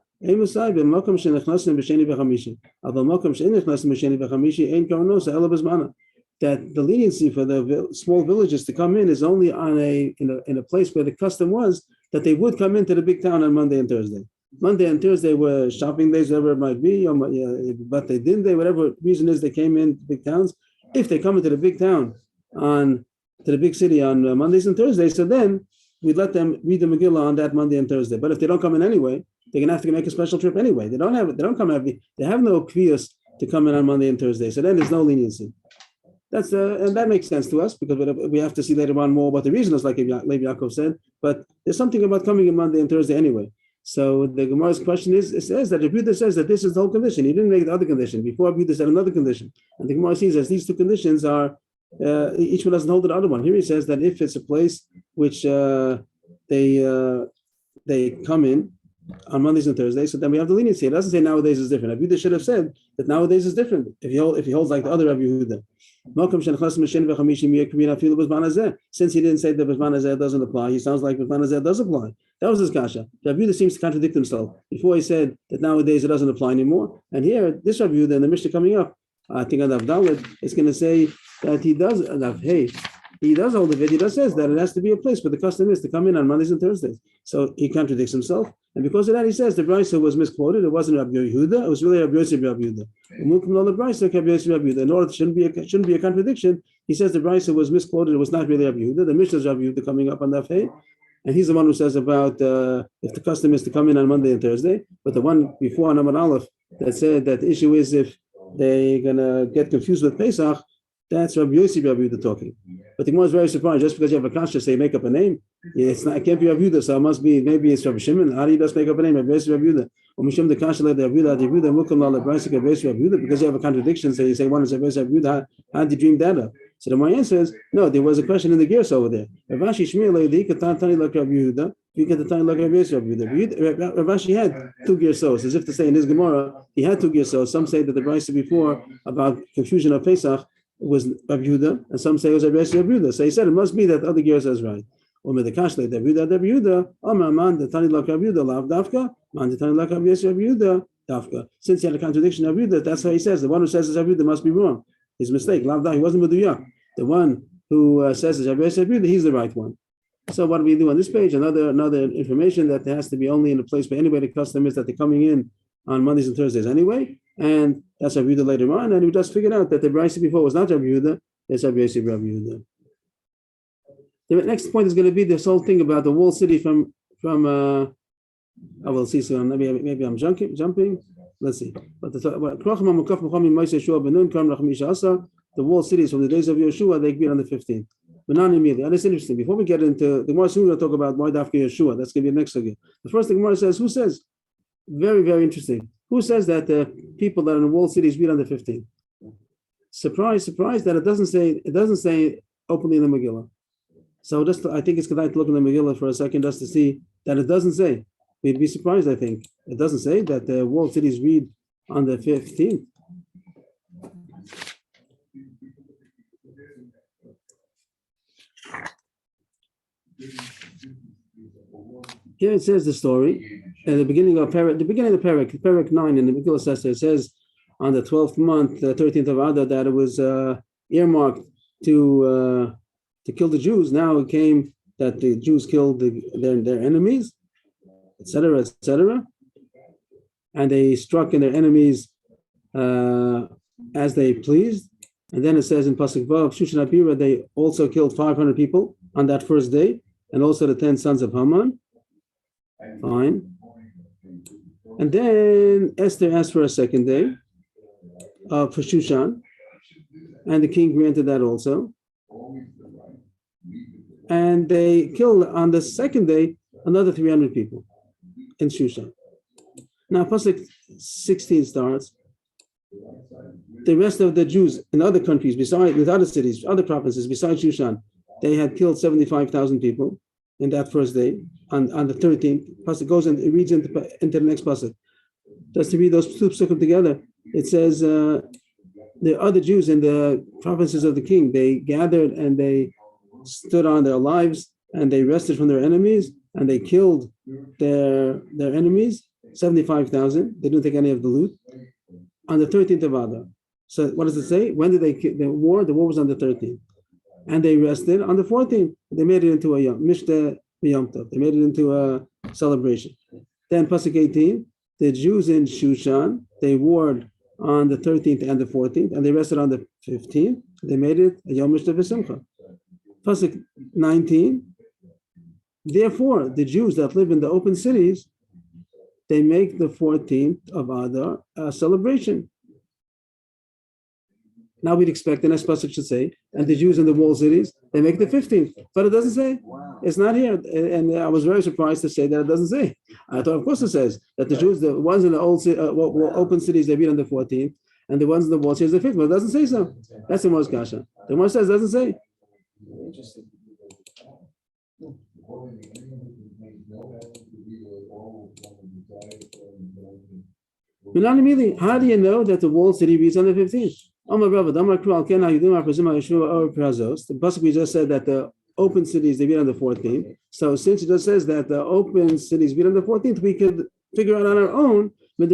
that the leniency for the small villages to come in is only in a place where the custom was that they would come into the big town on Monday and Thursday. Monday and Thursday were shopping days, whatever it might be, but they didn't. Whatever reason is, they came in big towns. If they come into the big town to the big city on Mondays and Thursdays, so then we'd let them read the Megillah on that Monday and Thursday. But if they don't come in anyway, they're gonna have to make a special trip anyway. They don't come every. They have no kviyos to come in on Monday and Thursday. So then there's no leniency. That's and that makes sense to us because we have to see later on more about the reasons, like Levi Yaakov said. But there's something about coming in Monday and Thursday anyway. So the Gemara's question is, it says that Rabbi Yehuda says that this is the whole condition. He didn't make the other condition. Before Rabbi Yehuda said another condition. And the Gemara sees as these two conditions are, each one doesn't hold the other one. Here he says that if it's a place which they come in on Mondays and Thursdays, so then we have the leniency. It doesn't say nowadays is different. Rabbi Yehuda should have said that nowadays is different if he holds like the other Rabbi Yehuda. Since he didn't say that B'zman Hazeh doesn't apply, he sounds like B'zman Hazeh does apply. That was his kasha. Rabbi Yehuda seems to contradict himself. Before he said that nowadays it doesn't apply anymore, and here this Rabbi Yehuda in the Mishnah coming up, I think on Daf Dalet, is going to say that he does hold of it. He does says that it has to be a place where the custom is to come in on Mondays and Thursdays. So he contradicts himself, and because of that, he says the Brisa was misquoted. It wasn't Rabbi Yehuda; it was really Rabbi Yosef Rabbi Yehuda. In order it shouldn't be a contradiction, he says the Brisa was misquoted. It was not really Rabbi Yehuda. The Mishnah is Rabbi Yehuda coming up on that Hey, and he's the one who says about if the custom is to come in on Monday and Thursday. But the one before on Amar Aleph that said that the issue is if they're gonna get confused with Pesach. That's Rabbi Yosef Rabbi Yehuda talking. But the Gemara is very surprised. Just because you have a kasha, say make up a name. It can't be Rabbi Yehuda, so it must be, maybe it's Rabbi Shimon. How do you just make up a name? Rabbi Yosef Rabbi Yehuda. Mishum the Kashala the Abuda Mukam Lala Brasika Abuda, because you have a contradiction, so you say one is Abuda, how did you dream that up? So the Mayan says, no, there was a question in the gears over there. Ravashi Shmuel the Katani like Abuda, you get the time like Abuda. Ravashi had 2 gersos, as if to say in his Gemara, he had 2 gersos. Some say that the Brisa before about confusion of Pesach was Abuda, and some say it was Abuda. So he said it must be that other gersos is right. Or the Kashle, the Abuda, man, the Tani like Abuda, Lav Dafka, man, the Tani like Abuda, Dafka. Since he had a contradiction of Abuda, that's how he says. The one who says it's Abuda must be wrong. His mistake. Lav Dafka, he wasn't Meduyak. The one who says it's Abuda, he's the right one. So what do we do on this page? Another information that there has to be only in a place where anybody custom is that they're coming in on Mondays and Thursdays anyway, and that's Rabbi Yehuda later on, and we just figured out that the Brisa before was not Rabbi Yehuda, it's Rabbi Yehuda. The next point is going to be this whole thing about the walled city from I will see soon. Maybe I'm jumping. Let's see. But the walled cities from the days of Yeshua, they agreed on the 15th. But not immediately. And it's interesting. Before we get into the more soon, we're going to talk about why Dafka Yeshua. That's going to be the next again. The first thing Gemara says, who says? Very, very interesting. Who says that the people that are in the walled cities read on the 15th? Surprise that it doesn't say openly in the Megillah. So I think it's good to look in the Megillah for a second just to see that it doesn't say. We'd be surprised, I think. It doesn't say that the walled cities read on the 15th. Here it says the story at the beginning of Perek 9 in the Megillah it says on the 12th month, the 13th of Adar, that it was earmarked to kill the Jews. Now it came that the Jews killed their enemies, etc., and they struck in their enemies as they pleased. And then it says in Pasuk Vav, Shushan Abira, they also killed 500 people on that first day, and also the 10 sons of Haman. Fine. And then Esther asked for a second day for Shushan, and the king granted that also. And they killed on the second day another 300 people in Shushan. Now, Pasuk 16 starts. The rest of the Jews in other countries, with other cities, other provinces, besides Shushan, they had killed 75,000 people in that first day. On the 13th, Pasuk goes and it reads into the next Pasuk. Just to read those two psukim together, it says the other Jews in the provinces of the king, they gathered and they stood on their lives and they rested from their enemies and they killed their enemies, 75,000. They didn't take any of the loot on the 13th of Adar. So what does it say? When did they kill the war? The war was on the 13th. And they rested on the 14th. They made it into a Yom Tov. They made it into a celebration. Then Pasuk 18, the Jews in Shushan, they warred on the 13th and the 14th, and they rested on the 15th. They made it a Yom Tov V'Simcha. Pasuk 19, therefore, the Jews that live in the open cities, they make the 14th of Adar a celebration. Now we'd expect the next pasuk should say, and the Jews in the walled cities, they make the 15th. But it doesn't say. Wow. It's not here. And I was very surprised to say that it doesn't say. I thought, of course it says that the Jews, the ones in the open cities, they meet on the 14th, and the ones in the walled cities, the 15th. But it doesn't say so. That's the most kasha. The most says it doesn't say. Interesting. How do you know that the walled city reads on the 15th? The pasuk we just said that the open cities they read on the 14th. So since it just says that the open cities read on the 14th, we could figure out on our own since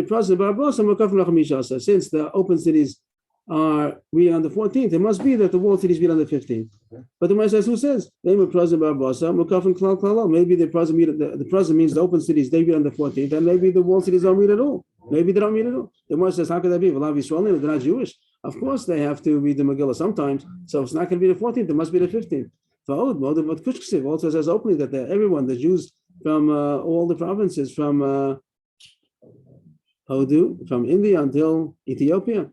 the open cities are read on the 14th, it must be that the walled cities read on the 15th. But the Gemara says, who says? Maybe the present means the open cities they read on the 14th, and maybe the walled cities don't read at all. Maybe they don't read at all. The Gemara says, how could that be? Well, obviously, they're not Jewish. Of course, they have to read the Megillah sometimes. So it's not going to be the 14th. It must be the 15th. Also says openly that everyone, the Jews from all the provinces, from Hodu, from India until Ethiopia,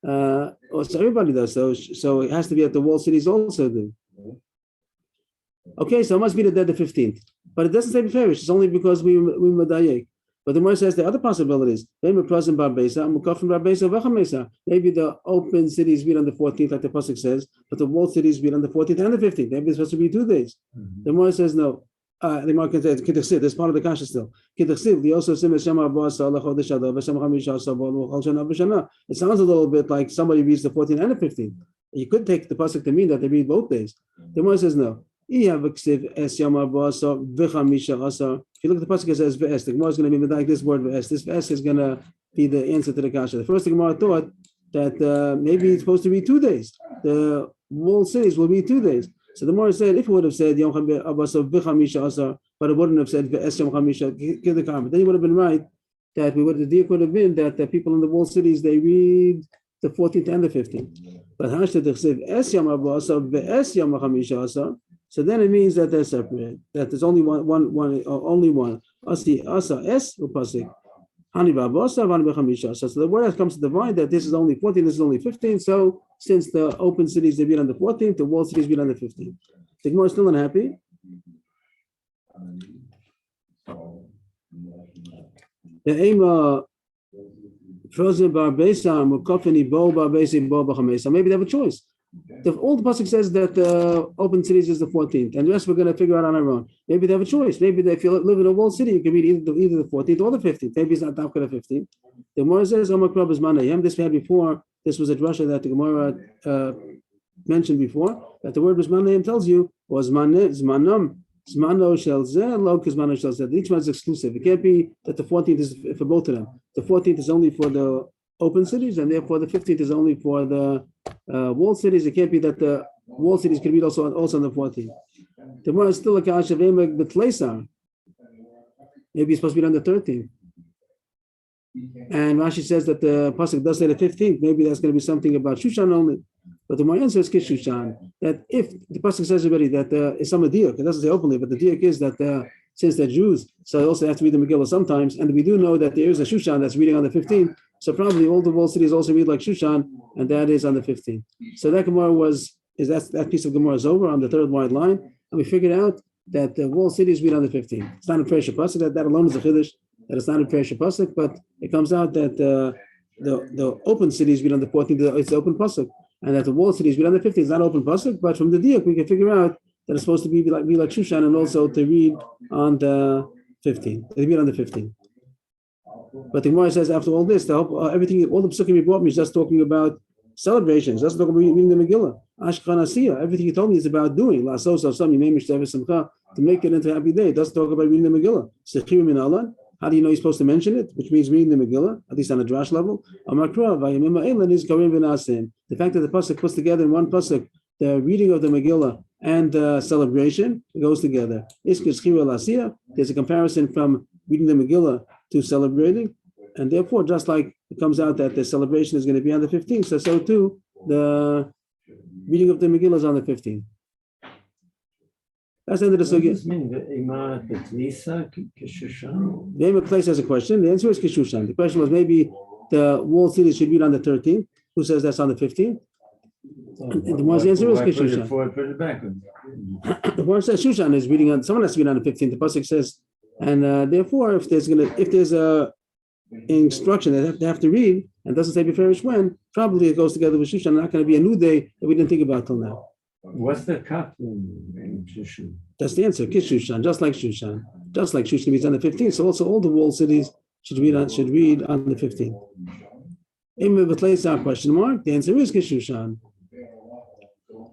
so everybody does. So it has to be at the walled cities also do. Okay, so it must be the 15th. But it doesn't say beferish. It's only because we medayek. But the Gemara says the other possibilities. Maybe the open cities meet on the 14th, like the pasuk says, but the walled cities meet on the 14th and the 15th. Maybe it's supposed to be 2 days. The Gemara says no. The Gemara can say there's part of the kasha still. It sounds a little bit like somebody reads the 14th and the 15th. You could take the pasuk to mean that they read both days. The Gemara says no. If you look at the pasuk, it says v'es. The Gemara is going to be like this word v'es. This v'es is going to be the answer to the kasha. The first Gemara thought that maybe it's supposed to be 2 days. The walled cities will be 2 days. So the Gemara said, if it would have said Yom Abasa v'chamisha asar, but it wouldn't have said v'es Yom Chamisha, give the comment. Then you would have been right that the deal could have been that the people in the walled cities they read the 14th and the 15th. But hashta d'chsev es Yom Abasa v'es Yom Chamisha asar. So then it means that they're separate. That there's only only one. Asi asa es upasik. Hani ba'abasa v'hani b'chamisha. So the word that comes to divide that this is only 14, this is only 15. So since the open cities they beat on the 14th, the walled cities beat on the 15th. The Gemara is still unhappy. The aim frozen bar besa mukafani bo bar besa bo b'chamesa. Maybe they have a choice. All the pasuk says that the open cities is the 14th, and the rest we're going to figure out on our own. Maybe they have a choice. Maybe if you live in a walled city, you can read either the 14th or the 15th. Maybe it's not Dafka the 15th. The Gemara says, is manayim. This we had before. This was a drasha that the Gemara mentioned before. That the word manayim tells you was zmanam zmano shel zeh lo kizmano shel zeh. Each one is exclusive. It can't be that the 14th is for both of them. The 14th is only for the open cities, and therefore the 15th is only for the walled cities. It can't be that the walled cities can be also on the 14th. The one is still a kash of emek the tleisar. Maybe it's supposed to be on the 13th. And Rashi says that the pasuk does say the 15th. Maybe that's going to be something about Shushan only. But the more answer is Kish Shushan. That if the pasuk says already that it's some diak, it doesn't say openly, but the diak is that since they're Jews, so they also have to read the Megillah sometimes. And we do know that there is a Shushan that's reading on the 15th. So probably all the walled cities also read like Shushan, and that is on the 15th. So that Gemara that piece of Gemara is over on the third wide line, and we figured out that the walled cities read on the 15th. It's not a prayer pasuk. That alone is a chiddush. That it's not a prayer pasuk, but it comes out that the open cities read on the 14th. It's the open pasuk, and that the walled cities read on the 15th. It's not open pasuk, but from the diak we can figure out that it's supposed to be like Shushan, and also to read on the 15th. They read on the 15th. But the Gemara says after all this, everything, all the psukim you brought me is just talking about celebrations. Just talking about reading the Megillah. Ashkan Asiyah. Everything you told me is about doing. To make it into a happy day. It doesn't talk about reading the Megillah. How do you know you're supposed to mention it? Which means reading the Megillah, at least on a drash level. The fact that the pasuk puts together in one pasuk the reading of the Megillah and the celebration, it goes together. There's a comparison from reading the Megillah to celebrating, and therefore, just like it comes out that the celebration is going to be on the 15th, so too the reading of the Megillah is on the 15th. That's the end of the sugya. The Ema place has a question. The answer is Kishushan. The question was maybe the walled cities should read on the 13th. Who says that's on the 15th? And the answer is Kishushan. The one says Shushan is reading on. Someone has to read on the 15th. The pasuk says. And therefore, if there's a instruction that they have to read and doesn't say beferish when, probably it goes together with Shushan. Not going to be a new day that we didn't think about till now. What's the cut in Shushan? That's the answer. Kish Shushan, just like Shushan reads on the 15th. So also all the walled cities should read on the 15th. Question mark. The answer is Kish Shushan.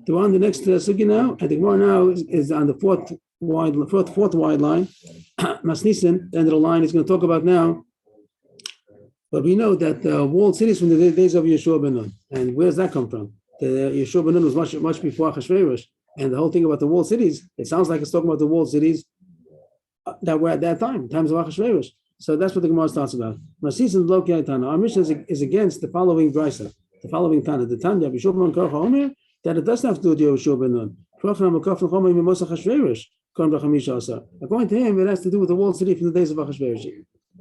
The one the next sugi now, I think more now is on the fourth wide line. Masnisin, the end of the line, is going to talk about now. But we know that the walled cities from the days of Yeshua ben Nun. And where does that come from? The Yeshua ben Nun was much before Achashverosh. And the whole thing about the walled cities, it sounds like it's talking about the walled cities that were at that time, times of Achashverosh. So that's what the Gemara starts about. Masnisin Loki Tana. Our mission is against the following brisa, the following Tana. The Tanya of Yeshua ben Nun that it doesn't have to do with Yeshua ben Nun. According to him, it has to do with the walled city from the days of Achashverosh.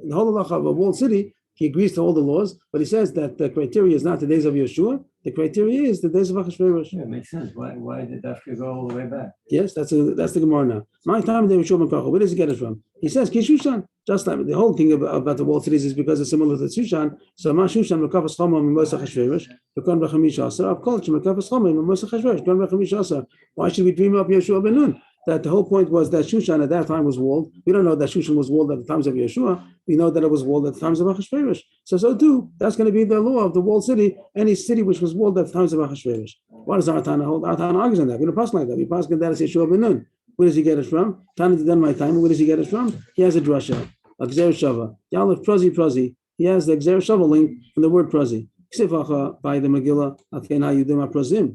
The whole halacha of a walled city He agrees to all the laws, but he says that the criteria is not the days of Yeshua. The criteria is the days of Achashverosh. Yeah, it makes sense. Why did Dafka go all the way back? Yes, that's the Gemara now. My time they Yeshua ben Karcha. Where does he get it from? He says Kishushan. Just like the whole thing about the walled cities is because it's similar to Shushan. So Ma Shushan Mekafas Chama Mimosa Achashverosh. Bekon Bechamish Asar. Of course, Mekafas Chama Mimosa Achashverosh. Bekon Bechamish Asar. Why should we dream up Yeshua ben Nun? That the whole point was that Shushan at that time was walled. We don't know that Shushan was walled at the times of Yeshua. We know that it was walled at the times of Achashverosh. So too, that's going to be the law of the walled city, any city which was walled at the times of Achashverosh. What does our Tana hold? Our Tana argues on that. We don't pass like that. We pass on that as Yeshua ben Nun. Where does he get it from? Tana did my time. Where does he get it from? He has a drasha, a Gzer Shava. Yalef Prazi. He has the Gzer Shava link from the word Prazi. By the Megillah,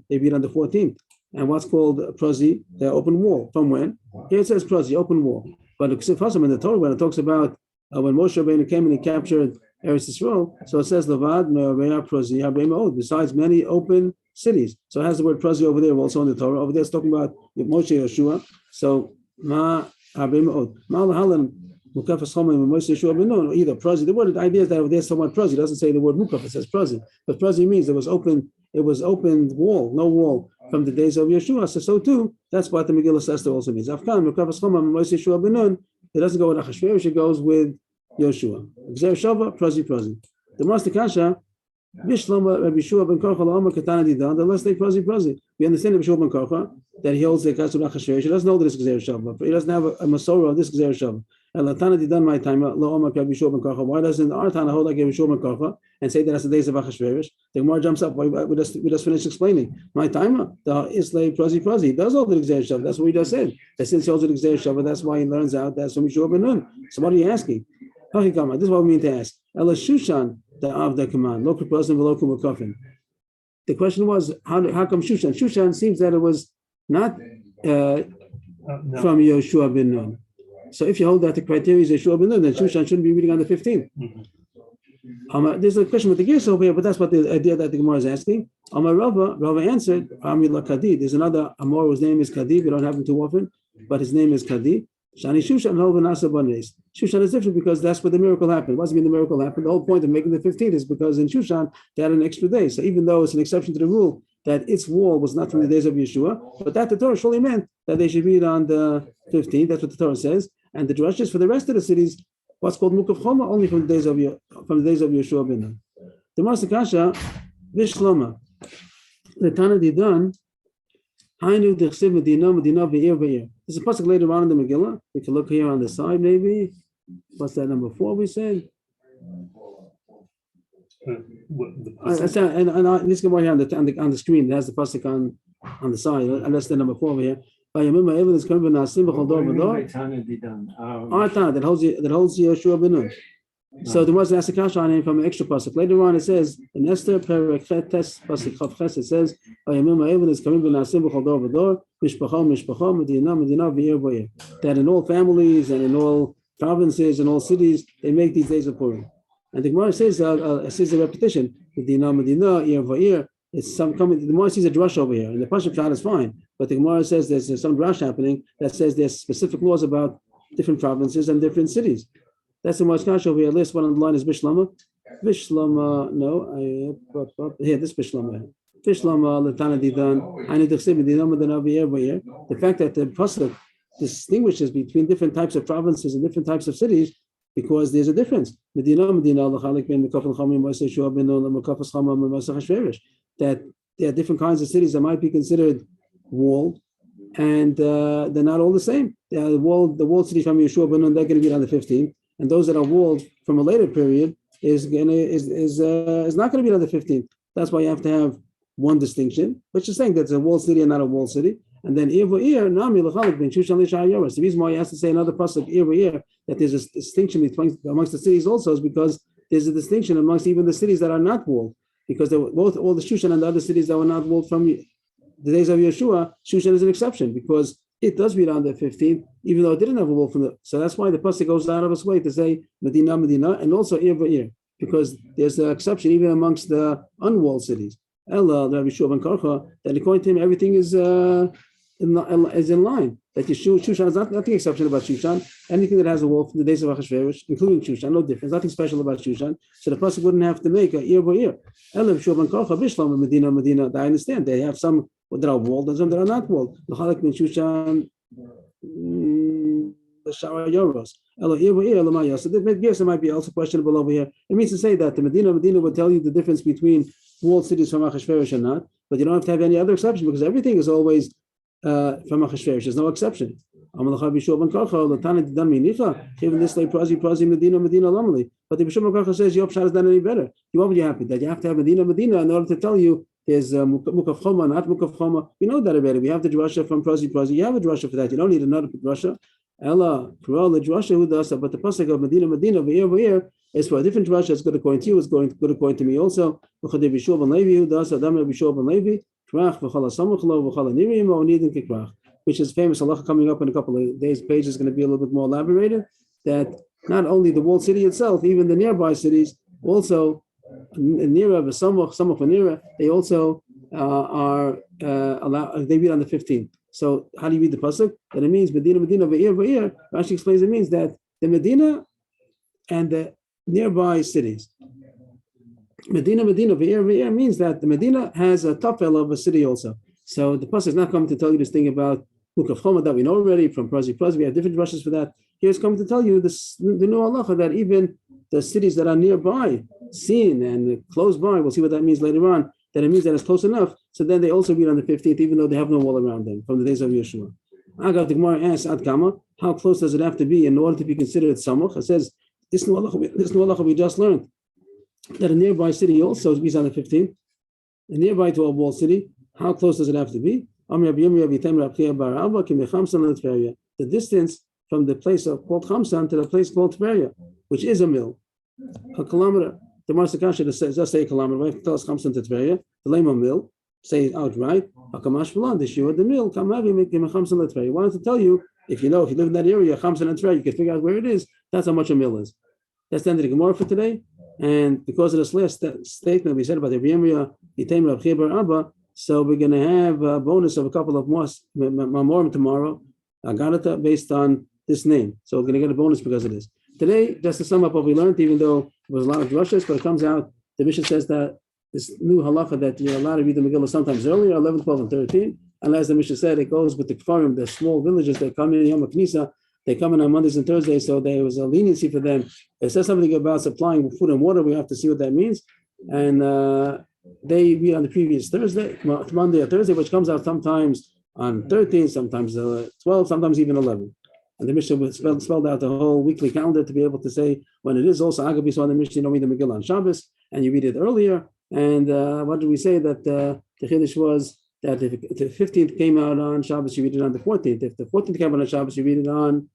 they read on the 14th. And what's called Prazi, the open wall. From when? Here it says Prazi, open wall. But in the Torah, when it talks about when Moshe Rabbeinu came and he captured Eretz Yisrael, so it says Levad Me'areya Prazi Harbeima'od, besides many open cities. So it has the word Prazi over there, also in the Torah. Over there it's talking about Moshe Yeshua. So Ma Harbeima'od. Ma Lahalan Mukafas Chomim and Moshe Yeshua ben Nun, either Prazi. The word, the idea is that over there someone Prazi. It doesn't say the word Mukaf, it says Prazi. But Prazi means it was open wall, no wall from the days of Yeshua. So too, that's what the Megillah says there also means. Afkan, Mukafas Chomim and Moshe Yeshua ben Nun, it doesn't go with Achashverosh, it goes with Yeshua. Gzer Shava, Prazi. The Master Kasha, Bishlama Rabbi Yeshua ben Karcha la'amar katana didan, unless they Prazi. We understand Rabbi Yeshua ben Karcha that he holds the Kasha Achashverosh. He doesn't know that it's Gzer Shava, but he doesn't have a Masorah of this Gzer Shava. And Latana didan my time la'amar Rabbi Yeshua ben Karcha. Why doesn't our Tana hold like Rabbi Yeshua ben Karcha and say that that's the days of Achashverosh? The Gemara jumps up. We just finished explaining. My timer, the Islay Prazi. He does hold the Gzer Shava. That's what he just said. That since he holds the Gzer Shava, that's why he learns out that's from Yeshua ben Nun. So what are you asking? This is what we mean to ask. Ela Shushan, the of the command, local person, local mukafin. The question was, how come Shushan? Shushan seems that it was not from Yeshua ben Nun. So if you hold that the criteria is Yeshua ben Nun, then Shushan shouldn't be reading on the 15th. There's a question with the gears over here, but that's what the idea that the Gemara is asking. Rava answered, there's another Amor whose name is Kadi. We don't have him too often, but his name is Kadi. Shani Shushan Shushan is different because that's where the miracle happened. What does it mean the miracle happened? The whole point of making the 15th is because in Shushan they had an extra day. So even though it's an exception to the rule that its wall was not from the days of Yeshua, but that the Torah surely meant that they should read on the 15th. That's what the Torah says. And the drushes for the rest of the cities, what's called Mukaf Choma, only from the days of Yeshua ben Nun. The Master Kasha, Vishloma, the Tana Didan. There's a pasuk later on in the Megillah. We can look here on the side, maybe. What's that number 4? We said. And this Gemara here on the screen. It has the pasuk on the side. Unless the number 4 over here. Our Tana that holds Yeshua ben Nun. So the Muslim asks a kasha on him from an extra pasuk. Later on, it says in Esther Perechetes pasuk Chav Ches. It says, that in all families and in all provinces and all cities they make these days of Purim. And the Gemara says, the repetition. Medina, Medina, year over year. It's some coming. The Gemara sees a drush over here, and the pasuk shot is fine. But the Gemara says there's some drush happening that says there's specific laws about different provinces and different cities. That's the Mashkash over here. Last one on the line is Bishlama. Bishlama, no, here, this Bishlama. Bishlama, Latana Didan, I need to say the fact that the Pasuk distinguishes between different types of provinces and different types of cities because there's a difference. That there are different kinds of cities that might be considered walled, and they're not all the same. The walled cities from Yeshua ben Nun, they're going to be on the 15th. And those that are walled from a later period is not going to be on the 15th. That's why you have to have one distinction, which is saying that it's a walled city and not a walled city. And then Nami the reason why you have to say another pasuk year that there's a distinction amongst the cities also is because there's a distinction amongst even the cities that are not walled, because they were both all the Shushan and the other cities that were not walled from the days of Yeshua. Shushan is an exception because it does read on the 15th, even though it didn't have a wall from the. So that's why the pasuk goes out of its way to say Medina, and also year, because there's an exception even amongst the unwalled cities. Ella, Rabbi Yeshua ben Karcha, that according to him everything is is in line. That Shushan is nothing exceptional about Shushan. Anything that has a wall from the days of Achashverosh, including Shushan, no difference. Nothing special about Shushan. So the person wouldn't have to make a ear by ear. Medina. I understand they have some that are walled and some that are not walled. The Halak min Shushan, the Shara Yoros. So yes, it might be also questionable over here. It means to say that the Medina would tell you the difference between walled cities from Achashverosh and not, but you don't have to have any other exception because everything is always from Achashverosh. There's no exception. Even this like Prazi Medina Lamali. But the Bishop Karcha says your Pshat is not any better. You won't be happy that you have to have Medina in order to tell you there's Mukaf Choma, not Mukaf Choma. We know that already. We have the drasha from Prazi. You have a drasha for that. You don't need another drasha. Ella, the drasha who does, but the pasuk of Medina over is for a different drasha. It's good according to you. It's good according to me also. Which is famous halacha coming up in a couple of days. Page is going to be a little bit more elaborated. That not only the walled city itself, even the nearby cities, also Nira, Samach Nira, they also are allowed. They read on the 15th. So how do you read the pasuk? That it means Medina Ve'ir. Rashi explains it means that the Medina and the nearby cities. Medina Ve'ir means that the Medina has a tafel of a city also. So the pasuk is not coming to tell you this thing about Mukaf Choma that we know already from Prazi. We have different rushes for that. Here's coming to tell you the new halacha that even the cities that are nearby, seen and close by, we'll see what that means later on, that it means that it's close enough. So then they also read on the 15th, even though they have no wall around them from the days of Yeshua. Agav, the Gemara asks, Ad Kama, how close does it have to be in order to be considered Samach? It says, this new halacha we just learned, that a nearby city also reads on the 15th, a nearby to a walled city. How close does it have to be? The distance from the place called Chamsan to the place called Tveria, which is a mil, a kilometer. The Marsakasha just say a kilometer. Right? Tell us Chamsan to Tveria. The lame mill, say it outright. Hakamash V'lan, the Shua, the mill. Kamavi make him a Chamsan to Tveria. Wanted to tell you if you live in that area, Chamsan and Tveria, you can figure out where it is. That's how much a mill is. That's the end of the Gemara for today. And because of this last statement we said about the Yemria, Yitem Rav Chibar Abba. So we're going to have a bonus of a couple of Mamorim tomorrow, Agarata, based on this name. So we're going to get a bonus because of this. Today, just to sum up what we learned, even though there was a lot of drushes, but it comes out, the Mishnah says that this new halacha that you're allowed to read the Megillah sometimes earlier, 11, 12, and 13. And as the Mishnah said, it goes with the Kfarim, the small villages that come in Yom HaKnisa. They come in on Mondays and Thursdays, so there was a leniency for them. It says something about supplying food and water. We have to see what that means. And they read on the previous Thursday, Monday or Thursday, which comes out sometimes on 13, sometimes 12, sometimes even 11. And the Mishnah spelled out the whole weekly calendar to be able to say when it is. Also, Agabi saw the Mishnah, you don't read the Megillah on Shabbos, and you read it earlier. And what did we say? That the Chiddush was that if the 15th came out on Shabbos, you read it on the 14th. If the 14th came out on Shabbos, you read it on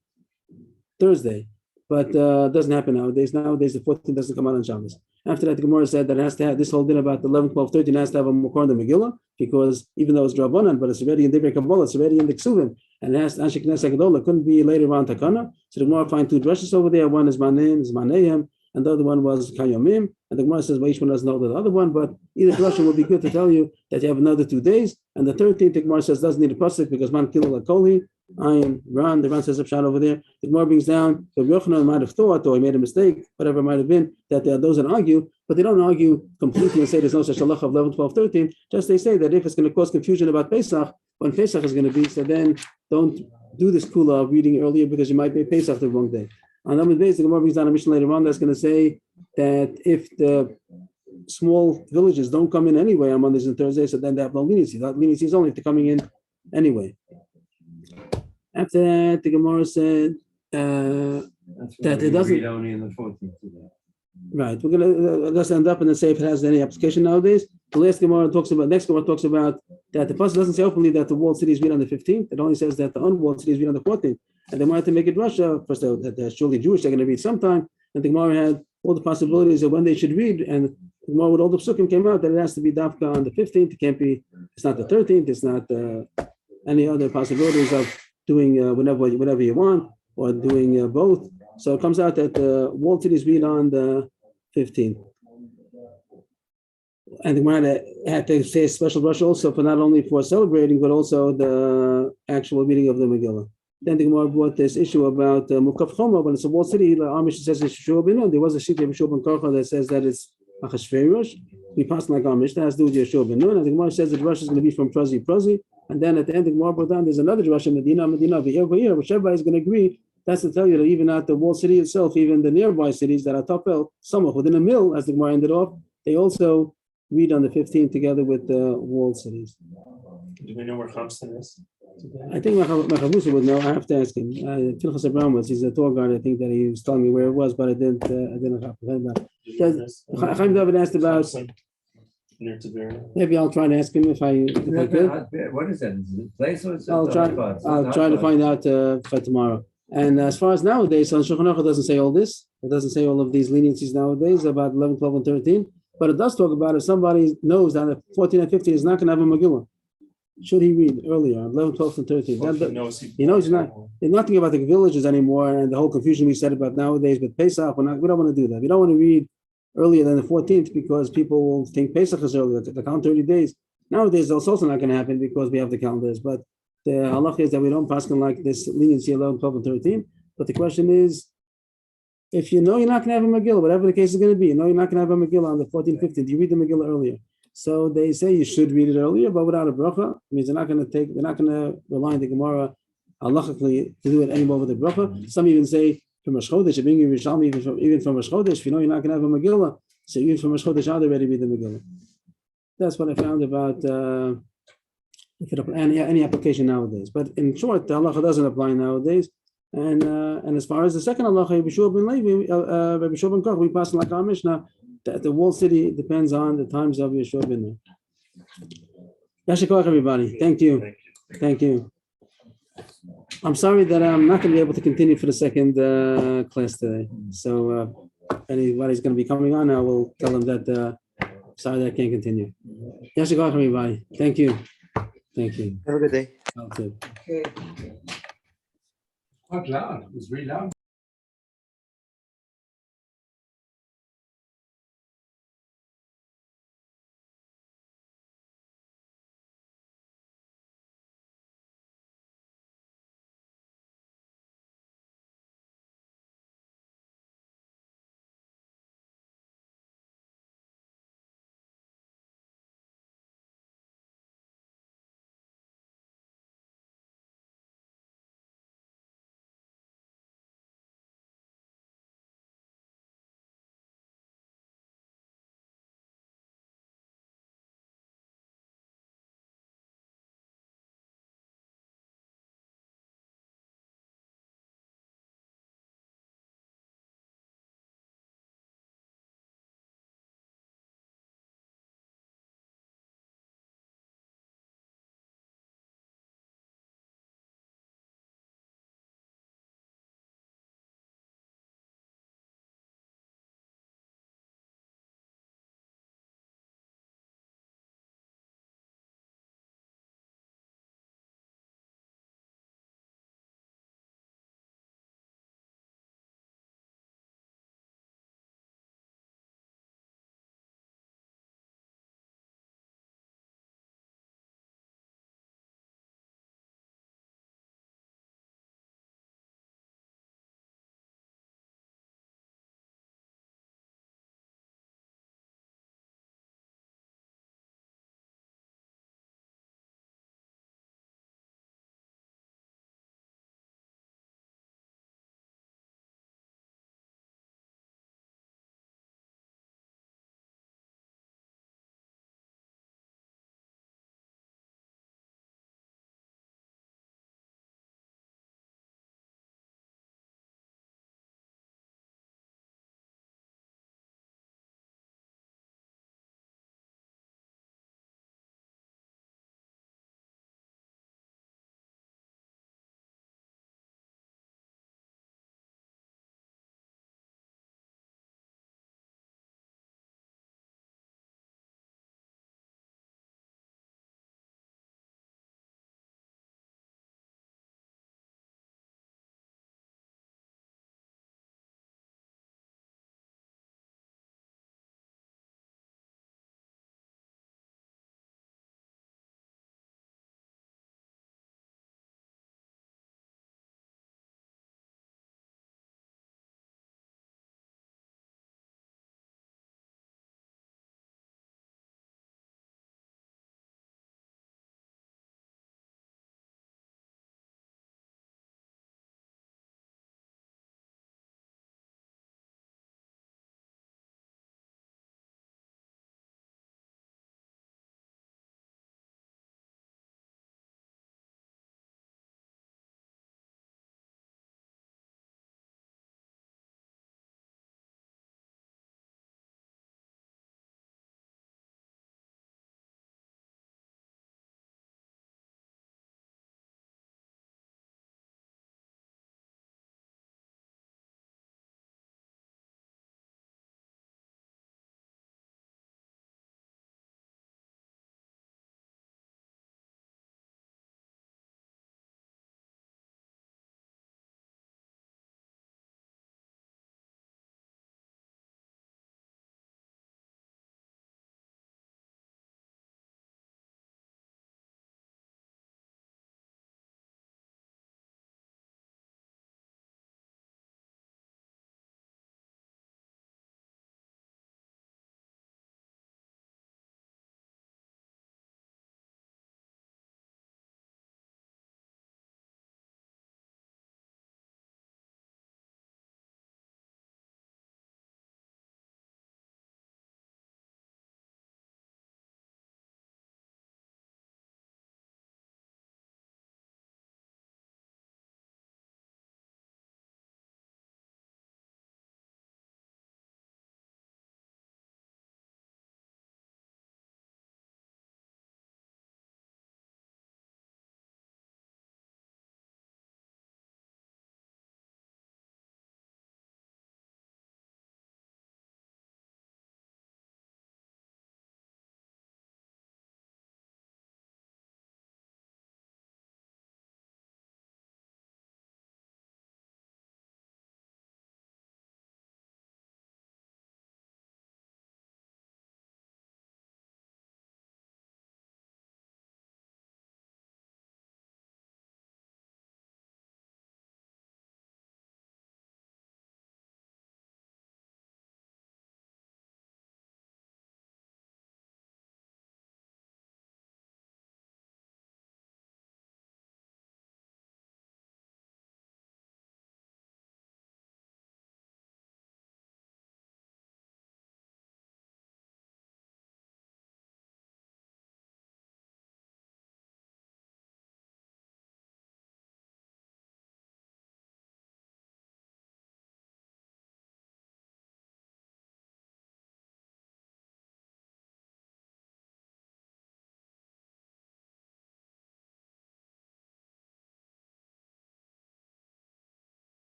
Thursday. But it doesn't happen nowadays. Nowadays, the 14th doesn't come out on Shabbos. After that, the Gemara said that it has to have this whole din about 11, 12, 13 has to have a Mukar in the Megillah, because even though it's Drabanan, but it's already in Divrei Kabbalah, it's already in the Ksuvim, and it has Anshe Knesset Gedolah, couldn't be later on Takana. So the Gemara find two drushes over there. One is Manayim, and the other one was Kayomim. And the Gemara says, well, each one doesn't know the other one, but either drusha would be good to tell you that you have another 2 days. And the 13th, the Gemara says, doesn't need a pasuk because Man Kilul Akoli, Ayin, Ran, the Ran says a shot over there. The Gemara brings down, the Yochanan might have thought, or he made a mistake, whatever it might have been, that there are those that argue, but they don't argue completely and say there's no such halacha of 11, 12, 13. Just they say that if it's going to cause confusion about Pesach, when Pesach is going to be, so then don't do this kula of reading earlier because you might be Pesach the wrong day. On Amud Beis, the Gemara brings down a mission later on that's going to say that if the small villages don't come in anyway on Mondays and Thursdays, so then they have no leniency. That leniency is only if they're coming in anyway. After that, the Gemara said that it doesn't. Read only in the 14th today. Right, we're gonna let's end up and then say if it has any application nowadays. The next Gemara talks about that the pasuk doesn't say openly that the walled cities read on the 15th. It only says that the unwalled cities read on the 14th. And they wanted to make it Russia. First, that they're surely Jewish, they're going to read sometime. And the Gemara had all the possibilities of when they should read. And the Gemara with all the psukim came out that it has to be Dafka on the 15th. It can't be. It's not the 13th. It's not any other possibilities of doing whenever you want or doing both. So it comes out that the walled cities read on the 15th. And the Gemara had to say a special brush also for not only for celebrating, but also the actual reading of the Megillah. Then the Gemara brought this issue about Mukaf Choma, when it's a walled city, the Amish says it's Yeshua ben Nun. There was a sheet of Yeshua ben Karcha that says that it's Achashverosh. We pass like Amish, that has to do with Yeshua ben Nun. And the Gemara says that the brush is going to be from Prazi. And then at the end, the Gemara brought down, there's another drush in Medina, over here, which everybody's going to agree. That's to tell you that even at the walled city itself, even the nearby cities that are Topel, somewhat within a mill, as the Gemara ended off, they also read on the 15th together with the walled cities. Do we know where Hamson is? I think Machabusa would know. I have to ask him. Pinchas Abramowitz, he's a tour guide. I think that he was telling me where it was, but I didn't comprehend that. Chaim David asked about. Hamson, near Tiberia. Maybe I'll try to ask him if I could. What is that? Is it a place or is it I'll try to find out for tomorrow. And as far as nowadays, so Shulchan Aruch doesn't say all this. It doesn't say all of these leniencies nowadays about 11, 12, and 13. But it does talk about if somebody knows that 14 and 15 is not going to have a Megillah. Should he read earlier, 11, 12, and 13? Well, He knows he's not. There's nothing about the villages anymore, and the whole confusion we said about nowadays with Pesach. We don't want to do that. We don't want to read earlier than the 14th because people will think Pesach is earlier. The count 30 days. Nowadays, that's also not going to happen because we have the calendars. But the halach is that we don't pass like this leniency 11, 12, and 13. But the question is, if you know you're not going to have a Megillah, whatever the case is going to be, you know you're not going to have a Megillah on the 14th, 15th, you read the Megillah earlier. So they say you should read it earlier, but without a bracha. It means they're not going to rely on the Gemara halachically to do it anymore with the bracha. Some even say from Rosh Chodesh, you bring your Rishalmi even from Rosh Chodesh, if you know you're not going to have a Megillah, so even from Rosh Chodesh, I'd already read the Megillah. That's what I found about any application nowadays. But in short, the halacha doesn't apply nowadays. And as far as the second halacha, Rabbi Shua ben Levi, Rabbi Shua ben Koch, we pass like our Mishnah. The walled city depends on the times of Yeshua ben Nun. Yashikach, everybody. Thank you. I'm sorry that I'm not going to be able to continue for the second class today. So anybody's going to be coming on, I will tell them that sorry that I can't continue. Yashikach, everybody. Thank you. Have a good day. Okay. Quite loud. It was really loud.